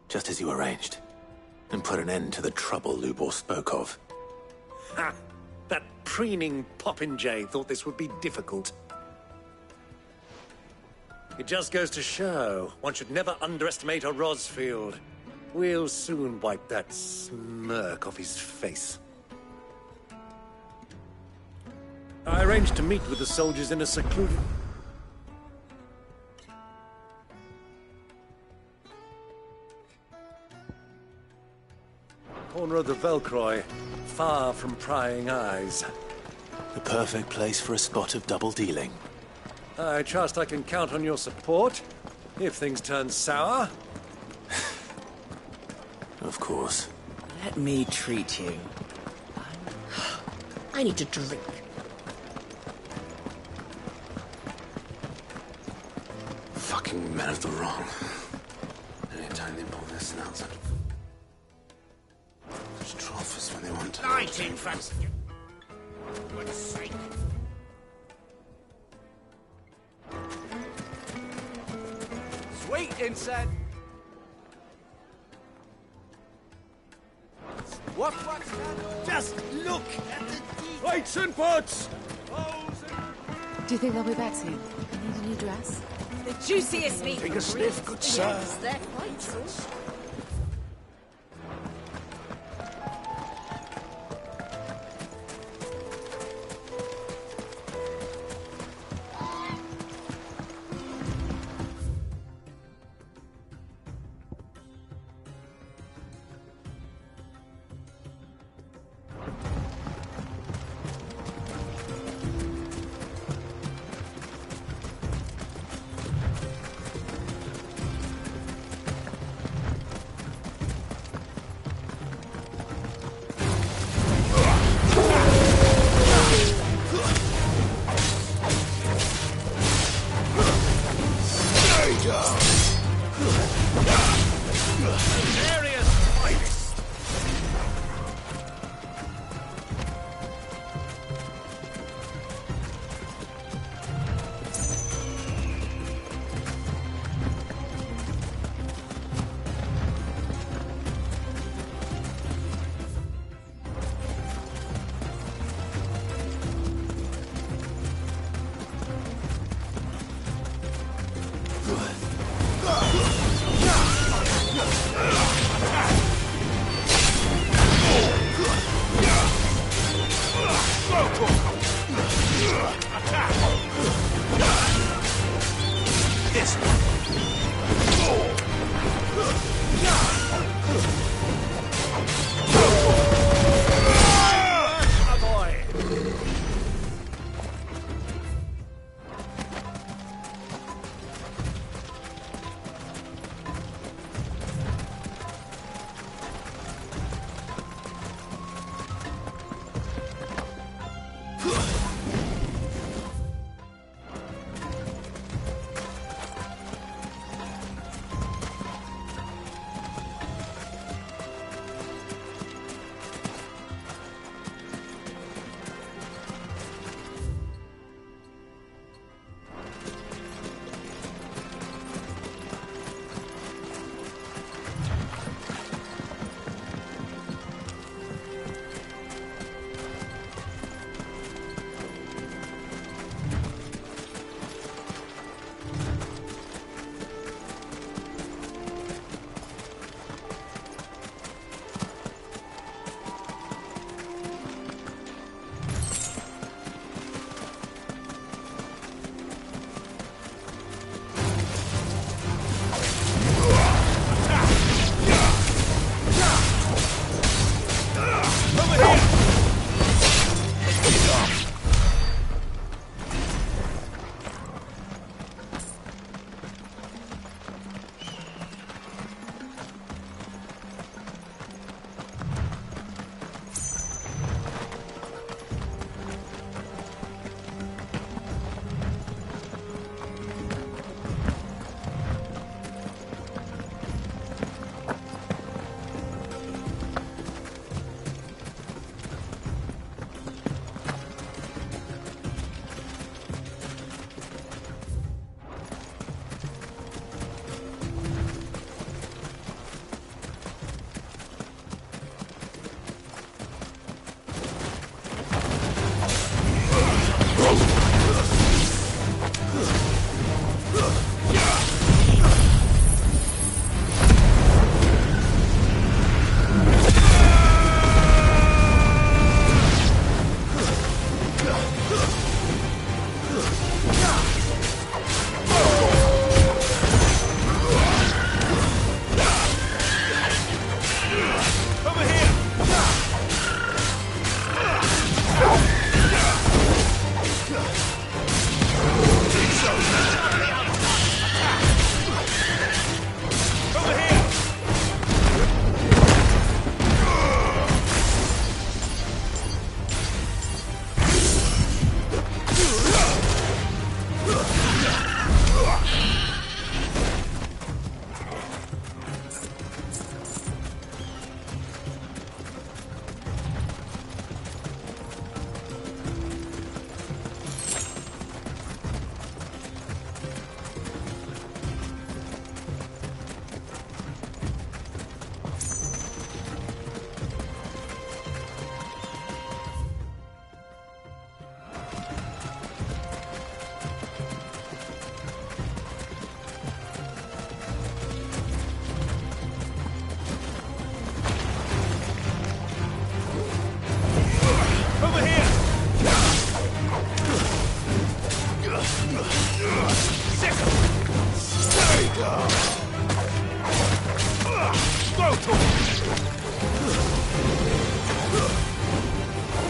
just as you arranged, and put an end to the trouble Lubor spoke of. Ha! That preening popinjay thought this would be difficult. It just goes to show, one should never underestimate a Rosfield. We'll soon wipe that smirk off his face. I arranged to meet with the soldiers in a secluded... corner of the Velcroy, far from prying eyes. The perfect place for a spot of double dealing. I trust I can count on your support, if things turn sour. Of course. Let me treat you. I need to drink. Fucking men of the wrong. Anytime they pull their snouts out of such trophies when they want to. Light in front of you. For goodness sake. Sweet incense. What? Just look at the plates and pots! Do you think they'll be back soon? I need a new dress. The juiciest meat. Take a sniff, good sir. Yes, they're quite true.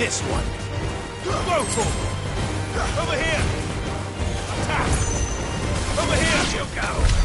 this one. Go for it! Over here! Attack! Over here you go!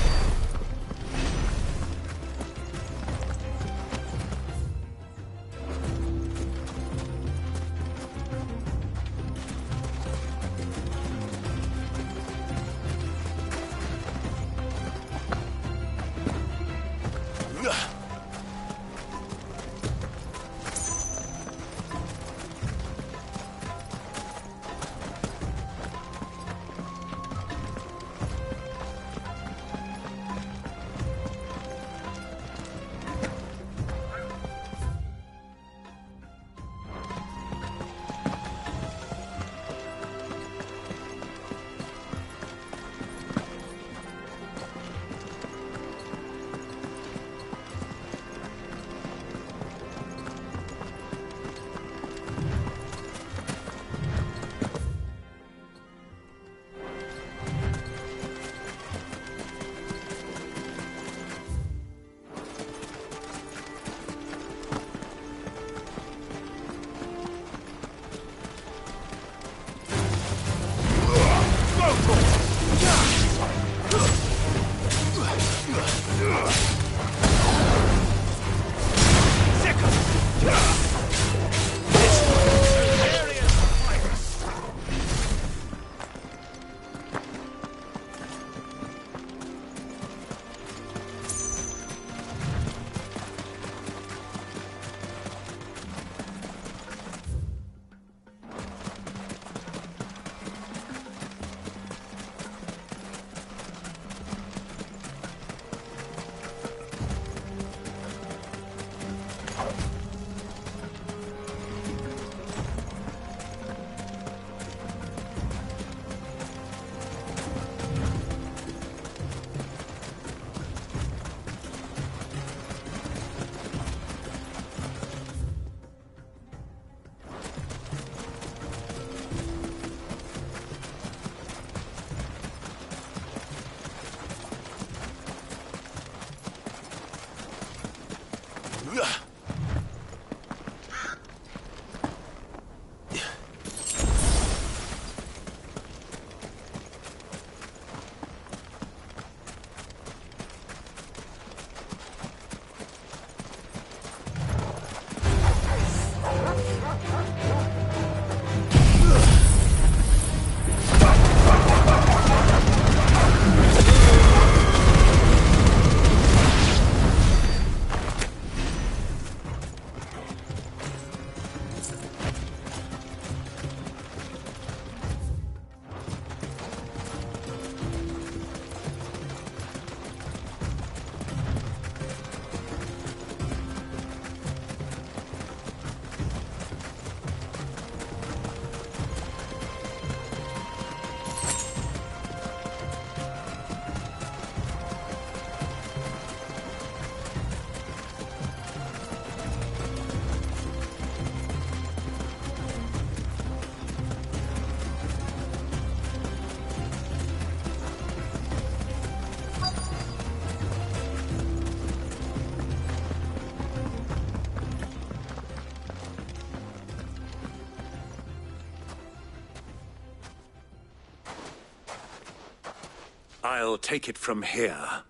I'll take it from here.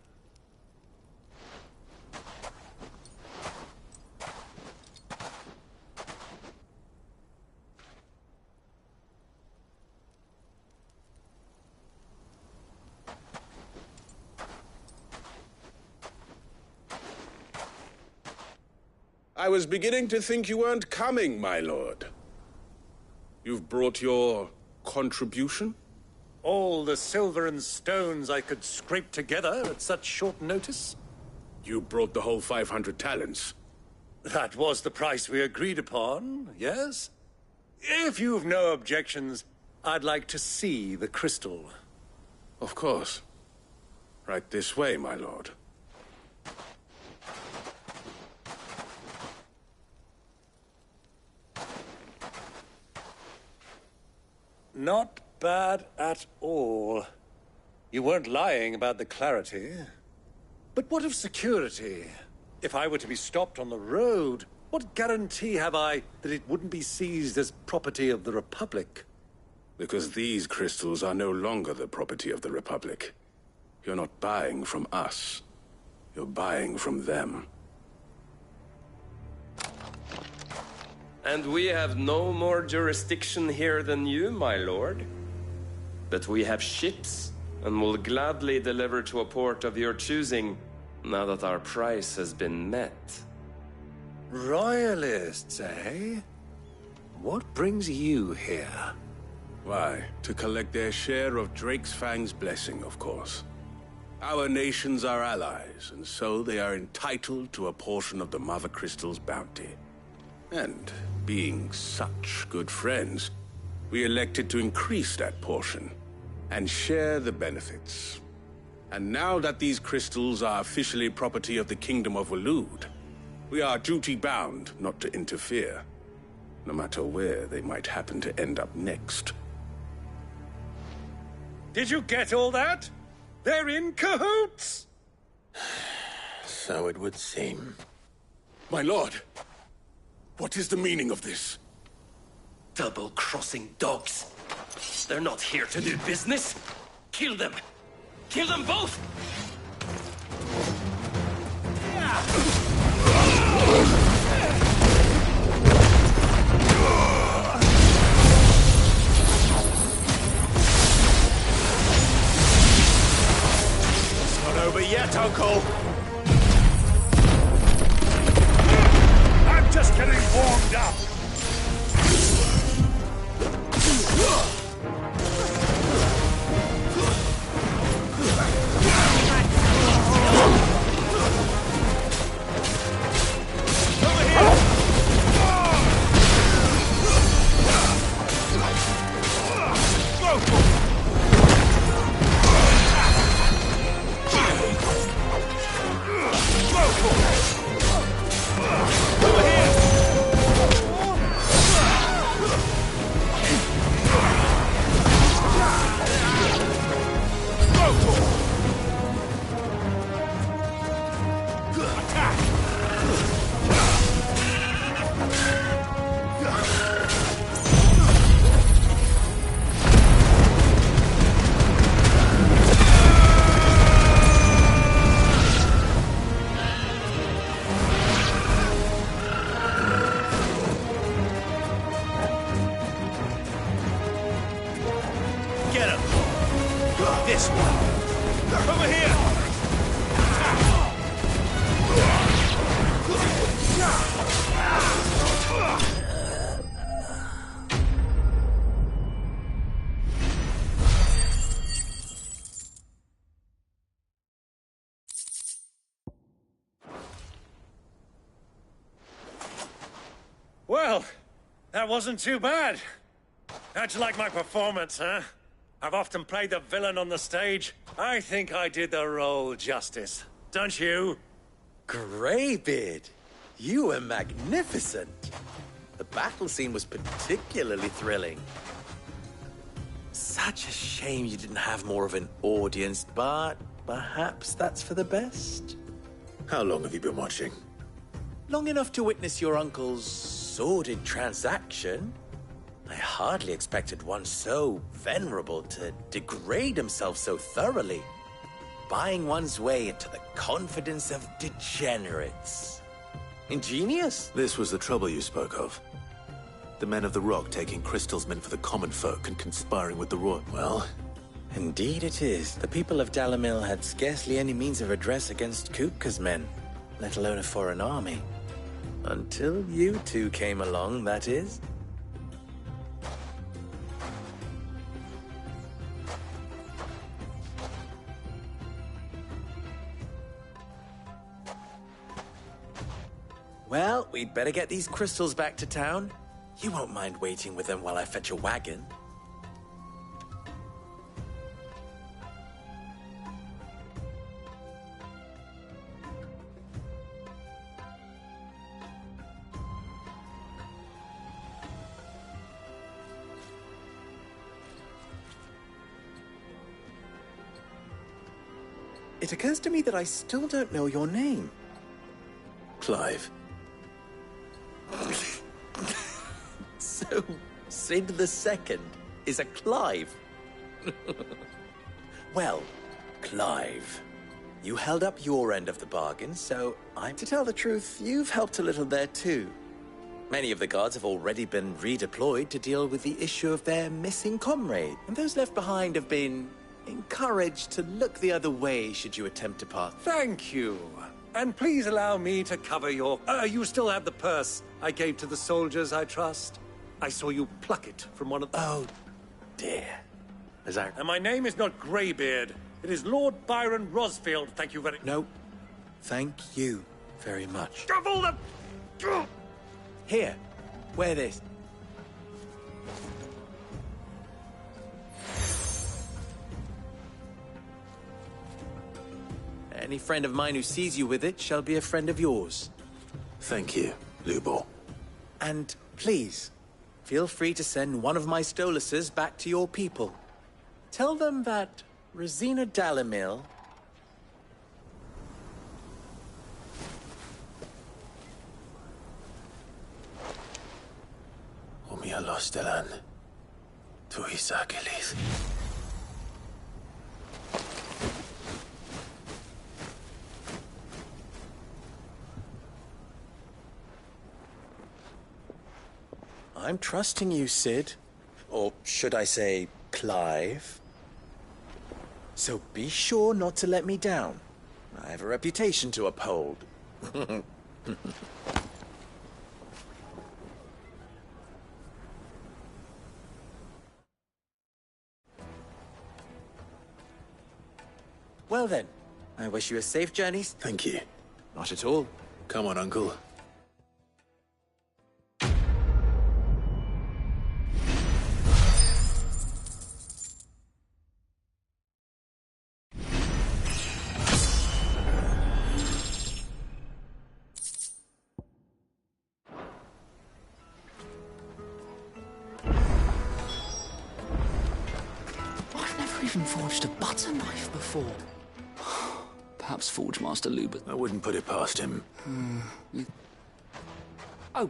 I was beginning to think you weren't coming, my lord. You've brought your contribution? All the silver and stones I could scrape together at such short notice? You brought the whole 500 talents. That was the price we agreed upon, yes? If you've no objections, I'd like to see the crystal. Of course. Right this way, my lord. Not bad at all. You weren't lying about the clarity. But what of security? If I were to be stopped on the road, What guarantee have I that it wouldn't be seized as property of the Republic? Because these crystals are no longer the property of the Republic. You're not buying from us. You're buying from them. And we have no more jurisdiction here than you, my lord. But we have ships, and will gladly deliver to a port of your choosing, now that our price has been met. Royalists, eh? What brings you here? Why, to collect their share of Drake's Fang's blessing, of course. Our nations are allies, and so they are entitled to a portion of the Mother Crystal's bounty. And, being such good friends, we elected to increase that portion and share the benefits. And now that these crystals are officially property of the Kingdom of Waloed, we are duty-bound not to interfere, no matter where they might happen to end up next. Did you get all that? They're in cahoots! So it would seem. My lord, what is the meaning of this? Double-crossing dogs. They're not here to do business. Kill them! Kill them both! It's not over yet, Uncle! I'm just getting warmed up! Well, that wasn't too bad. How'd you like my performance, huh? I've often played the villain on the stage. I think I did the role justice. Don't you? Greybeard, you were magnificent. The battle scene was particularly thrilling. Such a shame you didn't have more of an audience, but perhaps that's for the best. How long have you been watching? Long enough to witness your uncle's sordid transaction. I hardly expected one so venerable to degrade himself so thoroughly. Buying one's way into the confidence of degenerates. Ingenious. This was the trouble you spoke of. The men of the Rock taking crystals meant for the common folk and conspiring with the Royal. Well, indeed it is. The people of Dalamil had scarcely any means of redress against Kupka's men, let alone a foreign army. Until you two came along, that is. Well, we'd better get these crystals back to town. You won't mind waiting with them while I fetch a wagon. It occurs to me that I still don't know your name. Clive. So, Sid the Second is a Clive? Well, Clive, you held up your end of the bargain, so to tell the truth, you've helped a little there too. Many of the guards have already been redeployed to deal with the issue of their missing comrade, and those left behind have been encouraged to look the other way should you attempt to pass. Thank you. And please allow me to cover your... you still have the purse I gave to the soldiers, I trust? I saw you pluck it from one of them. Oh, dear. Is that... And my name is not Greybeard. It is Lord Byron Rosfield, thank you very... No. Thank you very much. Of all the... Here. Wear this. Any friend of mine who sees you with it shall be a friend of yours. Thank you, Lubor. And please, feel free to send one of my Stoluses back to your people. Tell them that Rosina Dalimil... Omia Lostelan. Tuis Achilles. I'm trusting you, Sid. Or should I say, Clive. So be sure not to let me down. I have a reputation to uphold. Well then, I wish you a safe journey. Thank you. Not at all. Come on, Uncle. Forged a butter knife before. Perhaps Forge Master Luber. I wouldn't put it past him. Oh,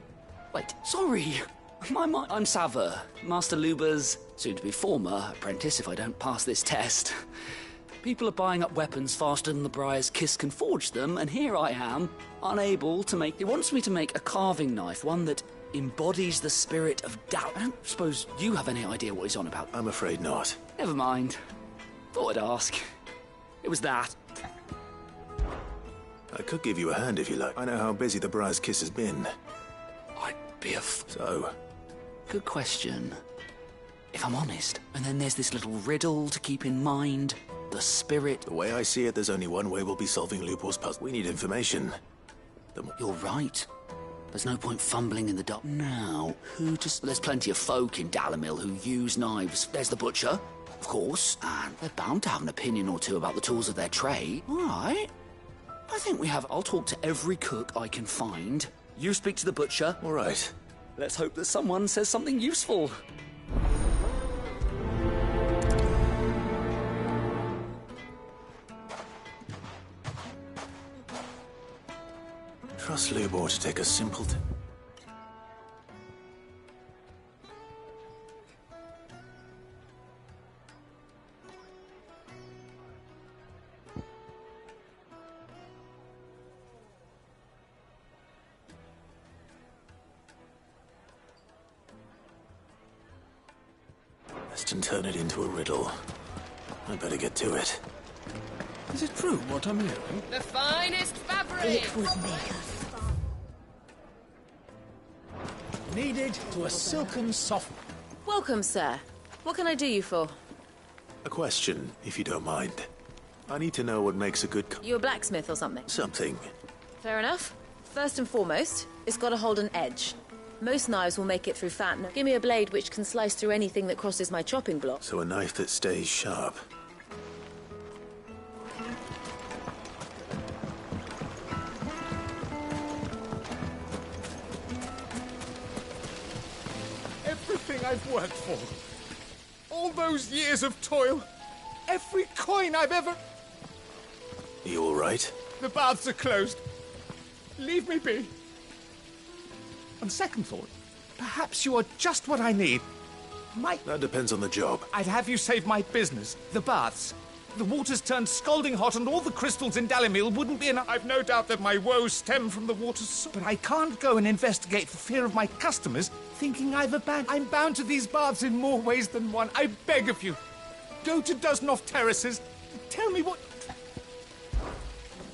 wait, sorry. I'm Sava, Master Luber's soon-to-be former apprentice if I don't pass this test. People are buying up weapons faster than the Briar's Kiss can forge them, and here I am, unable to make... He wants me to make a carving knife, one that embodies the spirit of doubt. I don't suppose you have any idea what he's on about. I'm afraid not. Never mind. Thought I'd ask. It was that. I could give you a hand if you like. I know how busy the Briar's Kiss has been. I'd be a So? Good question. If I'm honest. And then there's this little riddle to keep in mind. The spirit. The way I see it, there's only one way we'll be solving Lubor's puzzle. We need information. You're right. There's no point fumbling in the dark. Now, there's plenty of folk in Dalimil who use knives. There's the butcher, of course, and they're bound to have an opinion or two about the tools of their trade. All right. I think we have... I'll talk to every cook I can find. You speak to the butcher. All right. Let's hope that someone says something useful. Trust Lubor to take a simple... and turn it into a riddle. I better get to it. Is it true what I'm hearing? The finest fabric! It would make us. Needed to a silken soft... Welcome, sir. What can I do you for? A question, if you don't mind. I need to know what makes a good... You a blacksmith or something? Something. Fair enough. First and foremost, it's got to hold an edge. Most knives will make it through fat. Give me a blade which can slice through anything that crosses my chopping block. So a knife that stays sharp. Everything I've worked for. All those years of toil. Every coin I've ever... You all right? The baths are closed. Leave me be. On second thought, Perhaps you are just what I need. That depends on the job. I'd have you save my business, the baths. The water's turned scalding hot and all the crystals in Dalimil wouldn't be enough. I've no doubt that my woes stem from the water's source. But I can't go and investigate for fear of my customers thinking I'm bound to these baths in more ways than one. I beg of you, go to Dusnoff Terraces. Tell me what...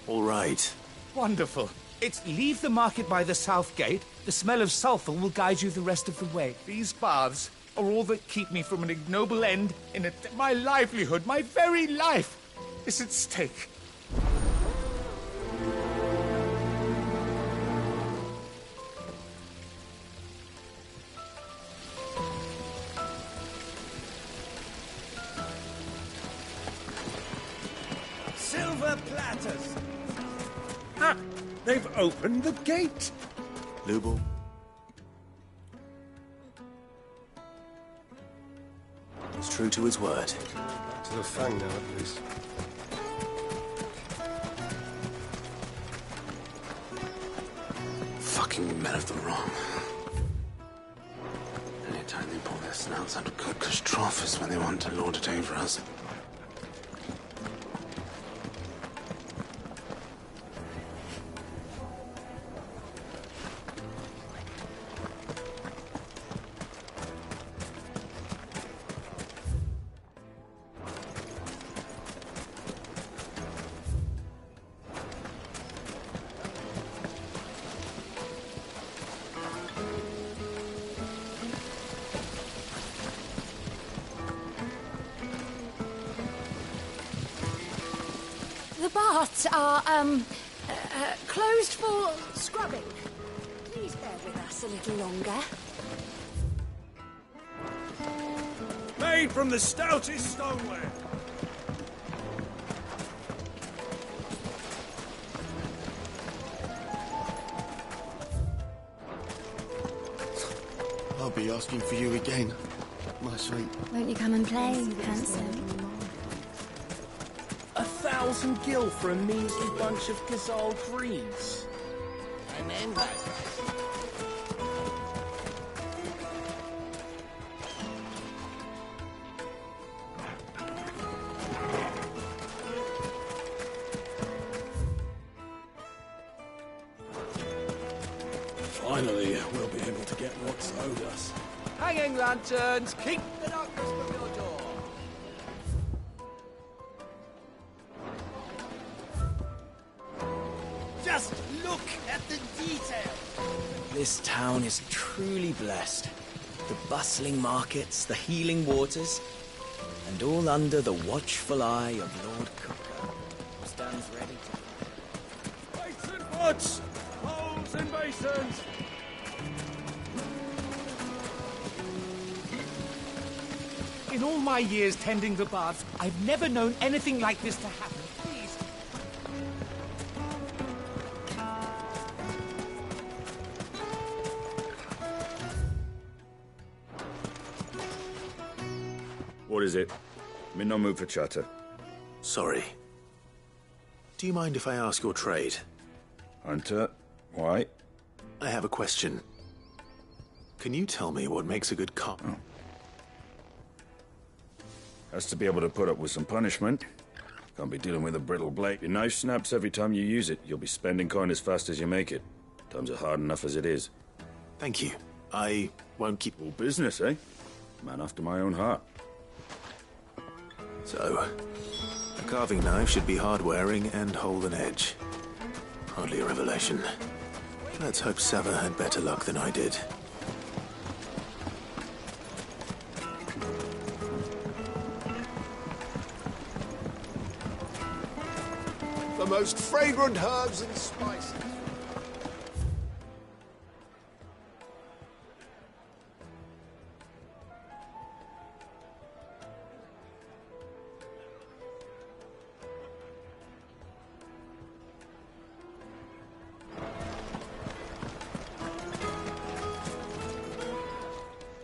All right. Wonderful. It's leave the market by the south gate. The smell of sulphur will guide you the rest of the way. These baths are all that keep me from an ignoble end in my livelihood, my very life, is at stake. Silver platters! Ha! They've opened the gate! Lubel? He's true to his word. To the Fang now, at least. Fucking men of the wrong. Anytime they pull their snouts out of Kirkus trough is when they want to lord it over us. The baths are, closed for scrubbing. Please bear with us a little longer. Made from the stoutest stoneware. I'll be asking for you again, my sweet. Won't you come and play, handsome? 1,000 gil for a measly bunch of Gazal greens. And then back. Finally, we'll be able to get what's owed us. Hanging lanterns, keep the darkness from your door. Just look at the detail. This town is truly blessed. The bustling markets, the healing waters, and all under the watchful eye of Lord Cooker, who stands ready to... Weights and pots! Bowls and basins! In all my years tending the baths, I've never known anything like this to happen. Please. What is it? I'm in no mood for chatter. Sorry. Do you mind if I ask your trade? Hunter, why? I have a question. Can you tell me what makes a good cop? Oh. Has to be able to put up with some punishment. Can't be dealing with a brittle blade. Your knife snaps every time you use it. You'll be spending coin as fast as you make it. Times are hard enough as it is. Thank you. I won't keep... All business, eh? Man after my own heart. So, a carving knife should be hard-wearing and hold an edge. Hardly a revelation. Let's hope Sava had better luck than I did. The most fragrant herbs and spices.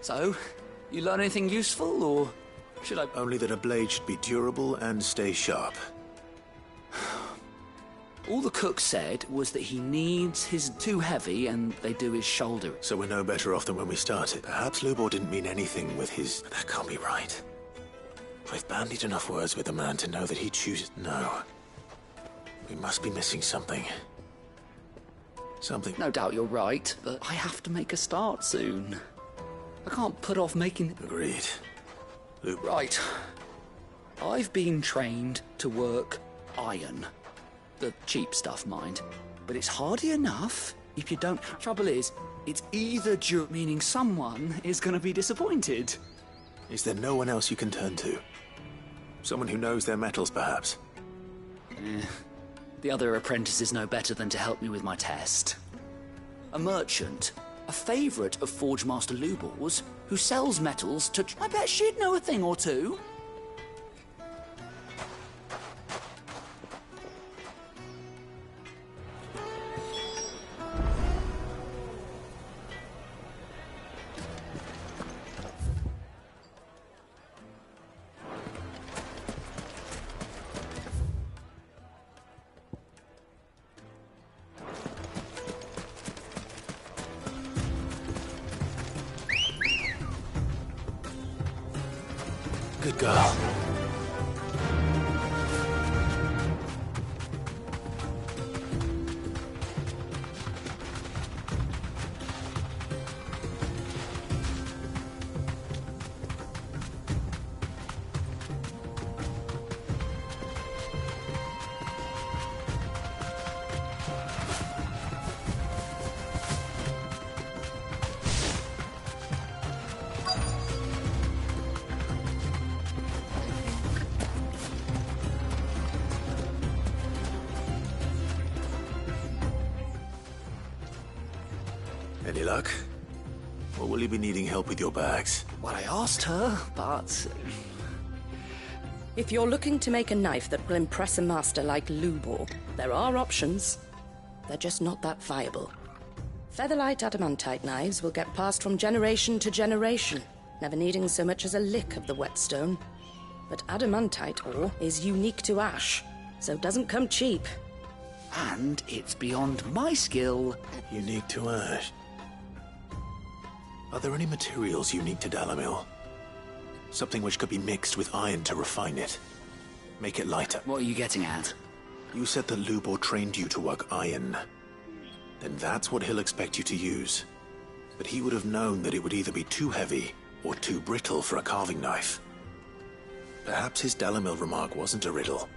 So, you learn anything useful, or should I... Only that a blade should be durable and stay sharp. All the cook said was that he needs his too heavy and they do his shoulder. So we're no better off than when we started. Perhaps Lubor didn't mean anything with his... But that can't be right. I've bandied enough words with the man to know that he chooses... No. We must be missing something. Something... No doubt you're right, but I have to make a start soon. I can't put off making... Agreed. Right. I've been trained to work iron. The cheap stuff, mind. But it's hardy enough if you don't... Trouble is, it's either meaning someone is going to be disappointed. Is there no one else you can turn to? Someone who knows their metals, perhaps? The other apprentices know better than to help me with my test. A merchant, a favourite of Forge Master Lubor's, who sells metals to... I bet she'd know a thing or two. Good girl. Any luck? Or will you be needing help with your bags? Well, I asked her, but... If you're looking to make a knife that will impress a master like Lubor, there are options. They're just not that viable. Featherlight adamantite knives will get passed from generation to generation, never needing so much as a lick of the whetstone. But adamantite ore is unique to ash, so doesn't come cheap. And it's beyond my skill. Unique to ash. Are there any materials unique to Dalimil? Something which could be mixed with iron to refine it. Make it lighter. What are you getting at? You said that Lubor trained you to work iron. Then that's what he'll expect you to use. But he would have known that it would either be too heavy or too brittle for a carving knife. Perhaps his Dalimil remark wasn't a riddle.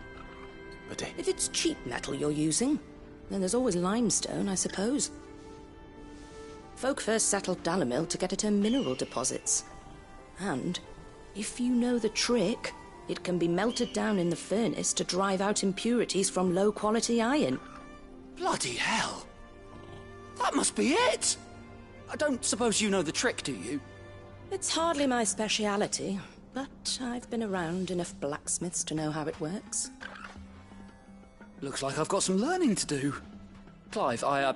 But if it's cheap metal you're using, then there's always limestone, I suppose. Folk first settled Dalimil to get at her mineral deposits. And, if you know the trick, it can be melted down in the furnace to drive out impurities from low-quality iron. Bloody hell! That must be it! I don't suppose you know the trick, do you? It's hardly my speciality, but I've been around enough blacksmiths to know how it works. Looks like I've got some learning to do. Clive, I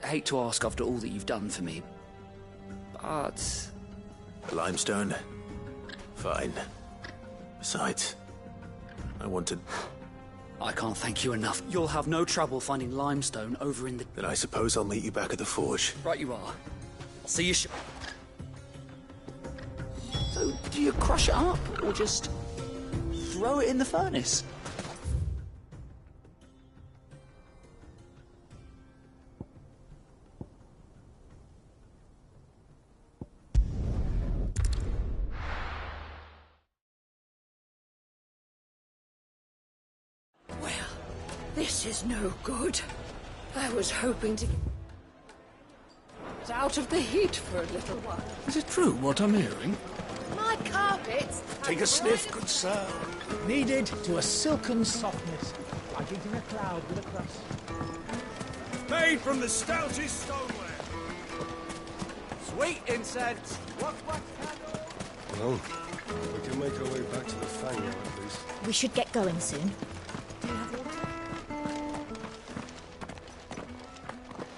hate to ask after all that you've done for me, but... Limestone? Fine. Besides, I wanted... I can't thank you enough. You'll have no trouble finding limestone over in the... Then I suppose I'll meet you back at the forge. Right you are. I'll see you So, do you crush it up, or just throw it in the furnace? This is no good. I was hoping to get out of the heat for a little while. Is it true what I'm hearing? My carpets... Take a sniff, good sir. Kneaded to a silken softness, like eating a cloud with a crust. Made from the stoutest stoneware. Sweet incense. Well, we can make our way back to the Fang now, at least. We should get going soon.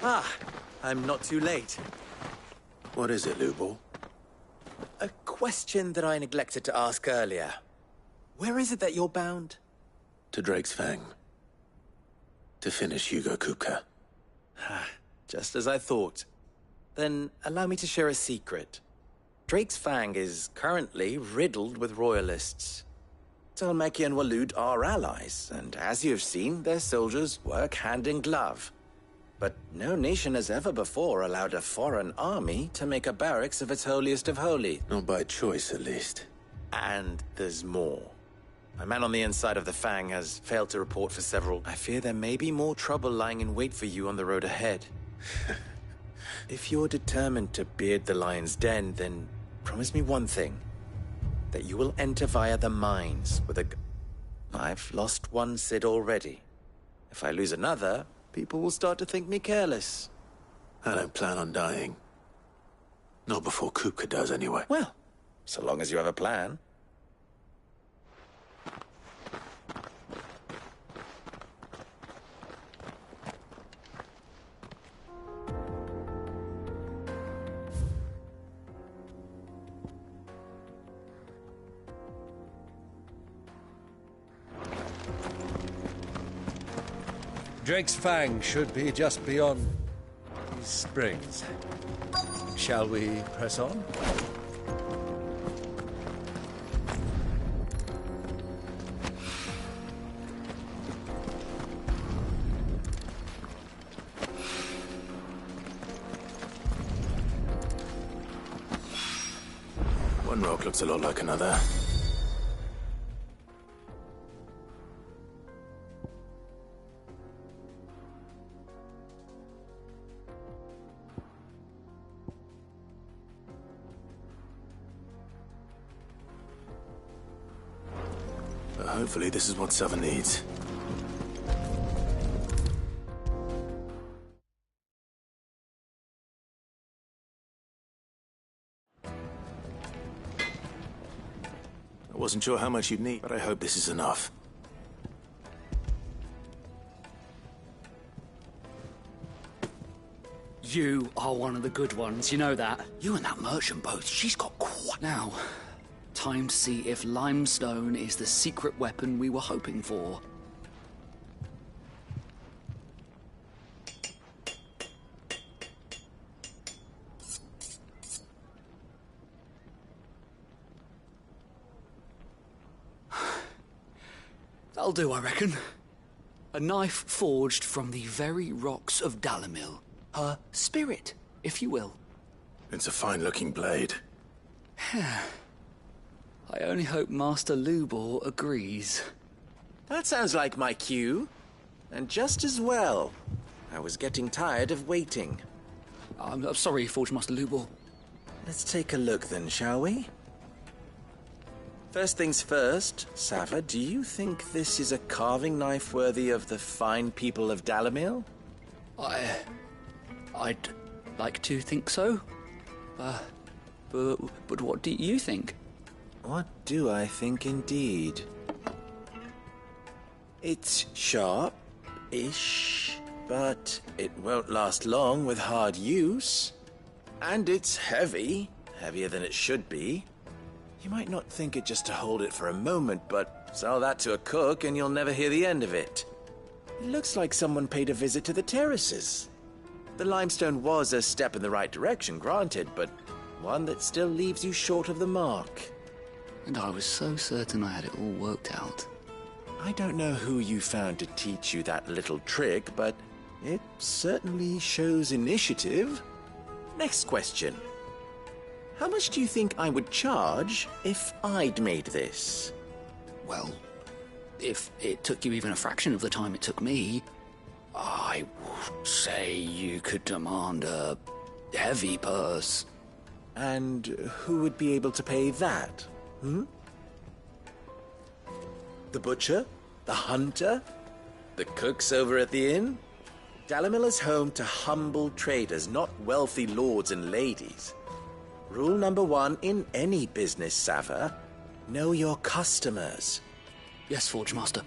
Ah, I'm not too late. What is it, Lubor? A question that I neglected to ask earlier. Where is it that you're bound? To Drake's Fang. To finish Hugo Kupka. Just as I thought. Then allow me to share a secret. Drake's Fang is currently riddled with royalists. Talmeki and Waloed are allies, and as you've seen, their soldiers work hand in glove. But no nation has ever before allowed a foreign army to make a barracks of its holiest of holy. Not by choice, at least. And there's more. My man on the inside of the Fang has failed to report for several. I fear there may be more trouble lying in wait for you on the road ahead. If you're determined to beard the lion's den, then promise me one thing. That you will enter via the mines with a... I've lost one Cid already. If I lose another, people will start to think me careless. I don't plan on dying. Not before Kupka does, anyway. Well, so long as you have a plan. Drake's Fang should be just beyond these springs. Shall we press on? One rock looks a lot like another. Hopefully this is what Sava needs. I wasn't sure how much you'd need, but I hope this is enough. You are one of the good ones, you know that. You and that merchant boat, she's got quite... Now, time to see if limestone is the secret weapon we were hoping for. That'll do, I reckon. A knife forged from the very rocks of Dalimil. Her spirit, if you will. It's a fine-looking blade. I only hope Master Lubor agrees. That sounds like my cue. And just as well. I was getting tired of waiting. I'm sorry, Forge Master Lubor. Let's take a look then, shall we? First things first, Sava, do you think this is a carving knife worthy of the fine people of Dalimil? I'd like to think so. But what do you think? What do I think indeed? It's sharp-ish, but it won't last long with hard use. And it's heavy, heavier than it should be. You might not think it just to hold it for a moment, but sell that to a cook and you'll never hear the end of it. It looks like someone paid a visit to the terraces. The limestone was a step in the right direction, granted, but one that still leaves you short of the mark. And I was so certain I had it all worked out. I don't know who you found to teach you that little trick, but it certainly shows initiative. Next question. How much do you think I would charge if I'd made this? Well, if it took you even a fraction of the time it took me, I would say you could demand a heavy purse. And who would be able to pay that? The butcher? The hunter? The cooks over at the inn? Dalimil is home to humble traders, not wealthy lords and ladies. Rule number 1 in any business, Sava. Know your customers. Yes, Forge Master.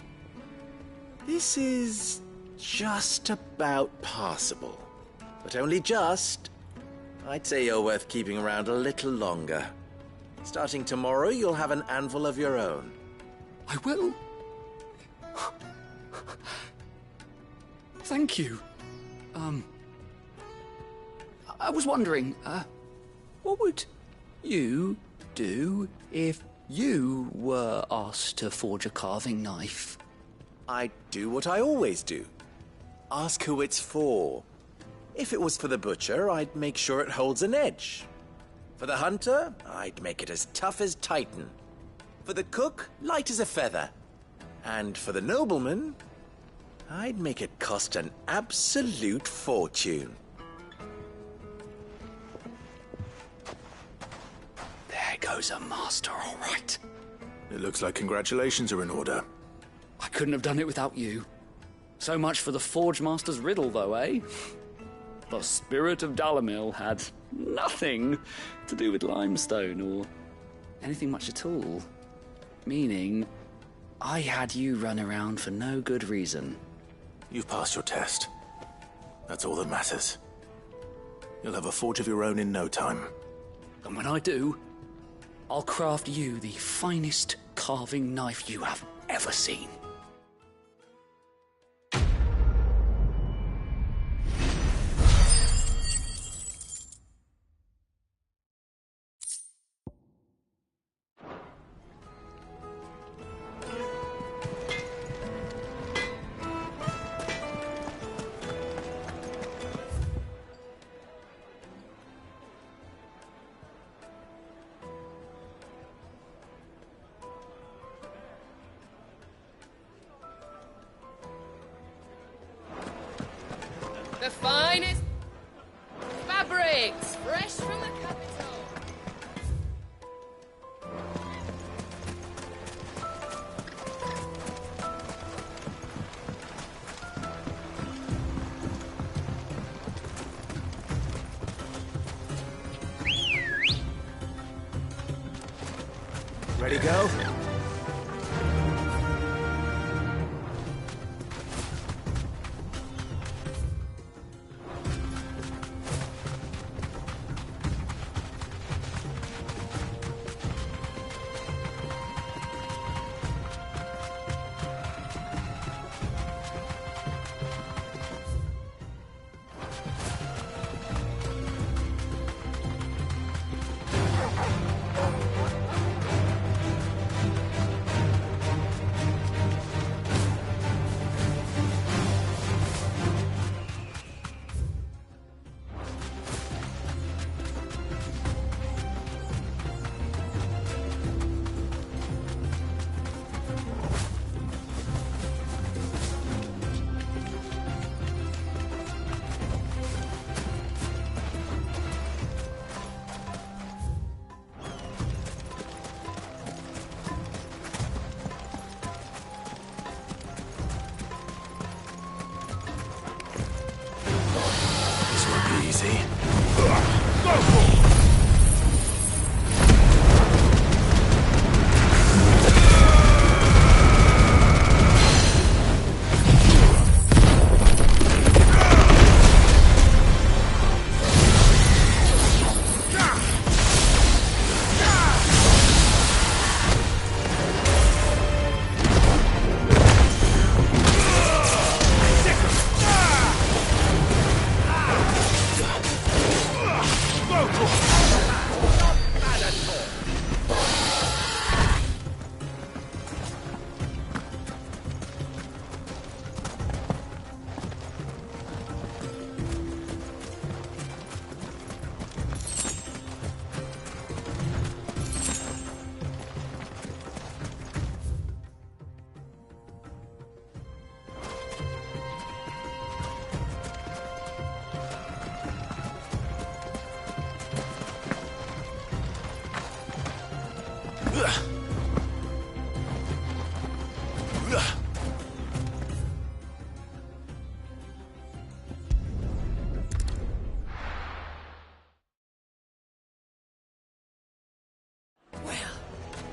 This is just about passable. But only just. I'd say you're worth keeping around a little longer. Starting tomorrow, you'll have an anvil of your own. I will? Thank you. I was wondering, what would you do if you were asked to forge a carving knife? I'd do what I always do. Ask who it's for. If it was for the butcher, I'd make sure it holds an edge. For the hunter, I'd make it as tough as Titan. For the cook, light as a feather. And for the nobleman, I'd make it cost an absolute fortune. There goes a master, all right. It looks like congratulations are in order. I couldn't have done it without you. So much for the Forge Master's riddle, though, eh? The spirit of Dalimil had nothing to do with limestone or anything much at all. Meaning, I had you run around for no good reason. You've passed your test. That's all that matters. You'll have a forge of your own in no time. And when I do, I'll craft you the finest carving knife you have ever seen. The finest fabrics, fresh from the capital. Ready, go?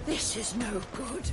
This is no good.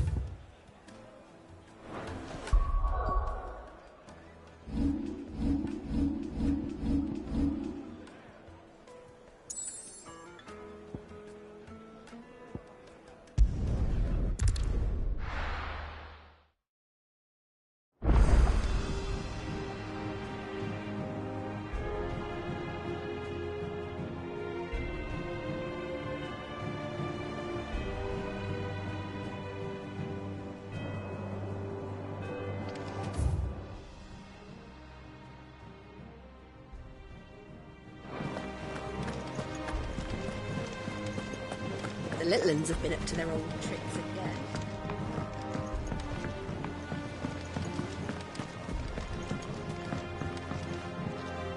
The little uns have been up to their old tricks again.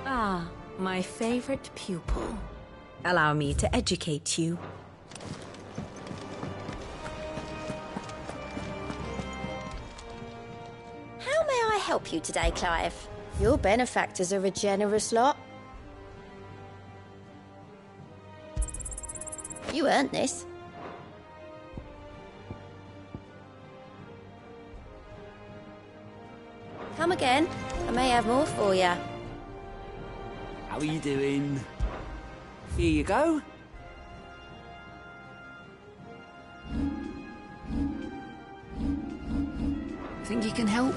Ah, my favorite pupil. Allow me to educate you. How may I help you today, Clive? Your benefactors are a generous lot. You earned this. Come again. I may have more for you. How are you doing? Here you go. Think you can help?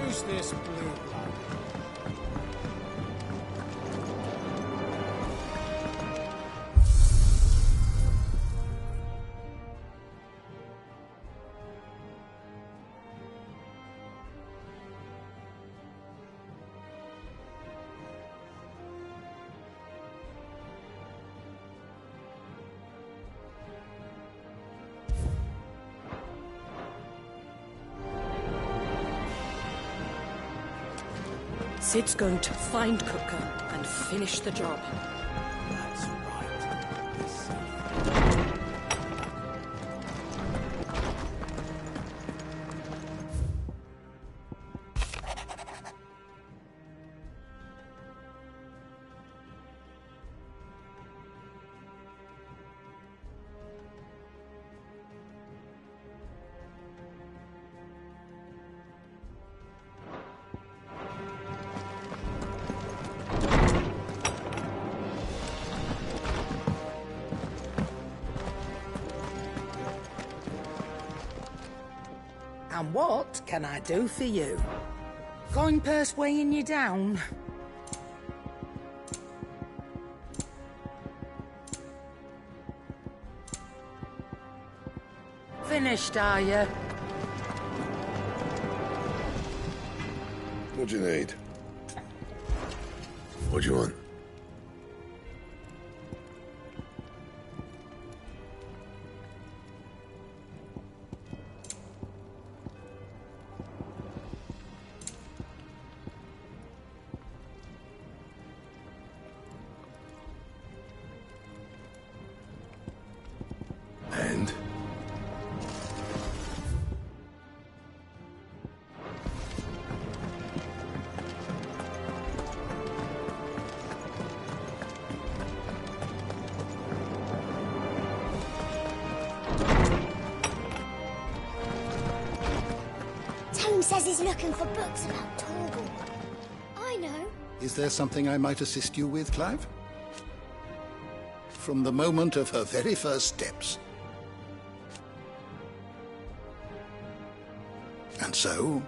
Who's this blue blood? Sid's going to find Cooker and finish the job. That's right. And what can I do for you? Coin purse weighing you down? Finished, are you? What do you need? What do you want? And? Tone says he's looking for books about Torgal. I know. Is there something I might assist you with, Clive? From the moment of her very first steps. And so,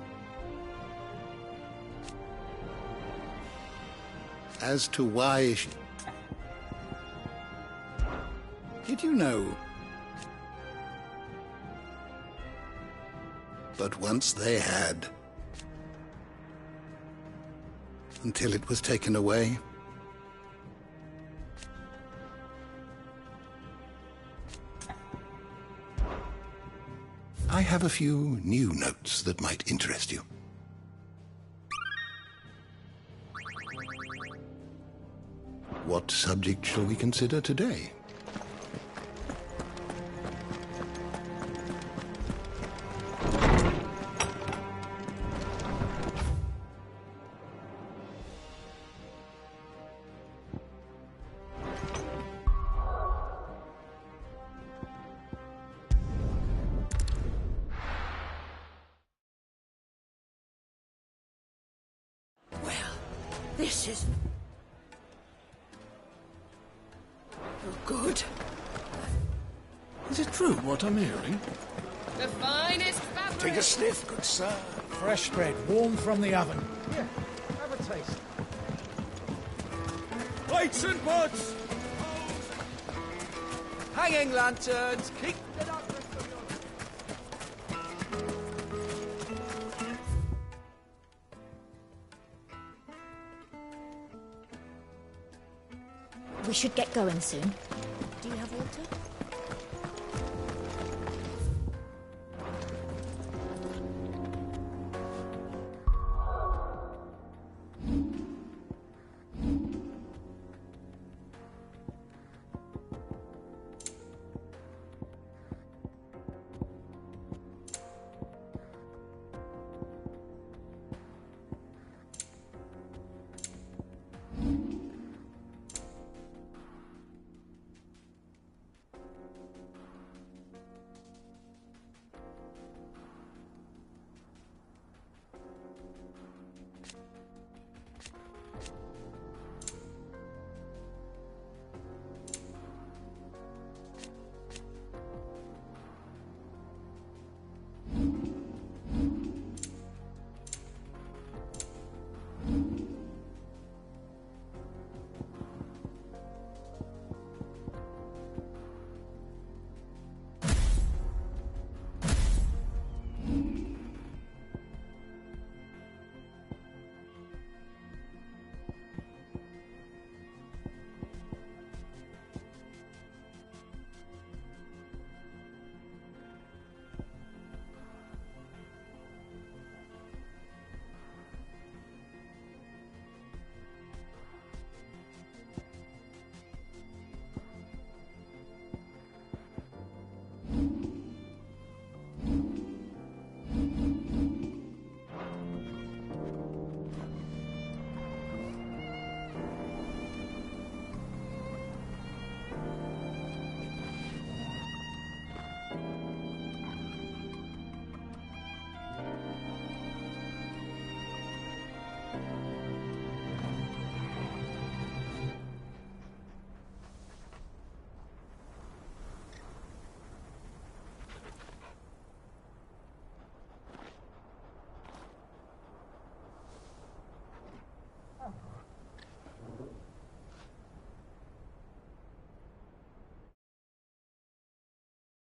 as to why she... Did you know that once they had until it was taken away. I have a few new notes that might interest you. What subject shall we consider today? This is... Oh, good. Is it true what I'm hearing? The finest fabric! Take a sniff, good sir. Fresh bread, warm from the oven. Here, have a taste. Lights and pots! Hanging lanterns, keep it up. We should get going soon. Do you have water?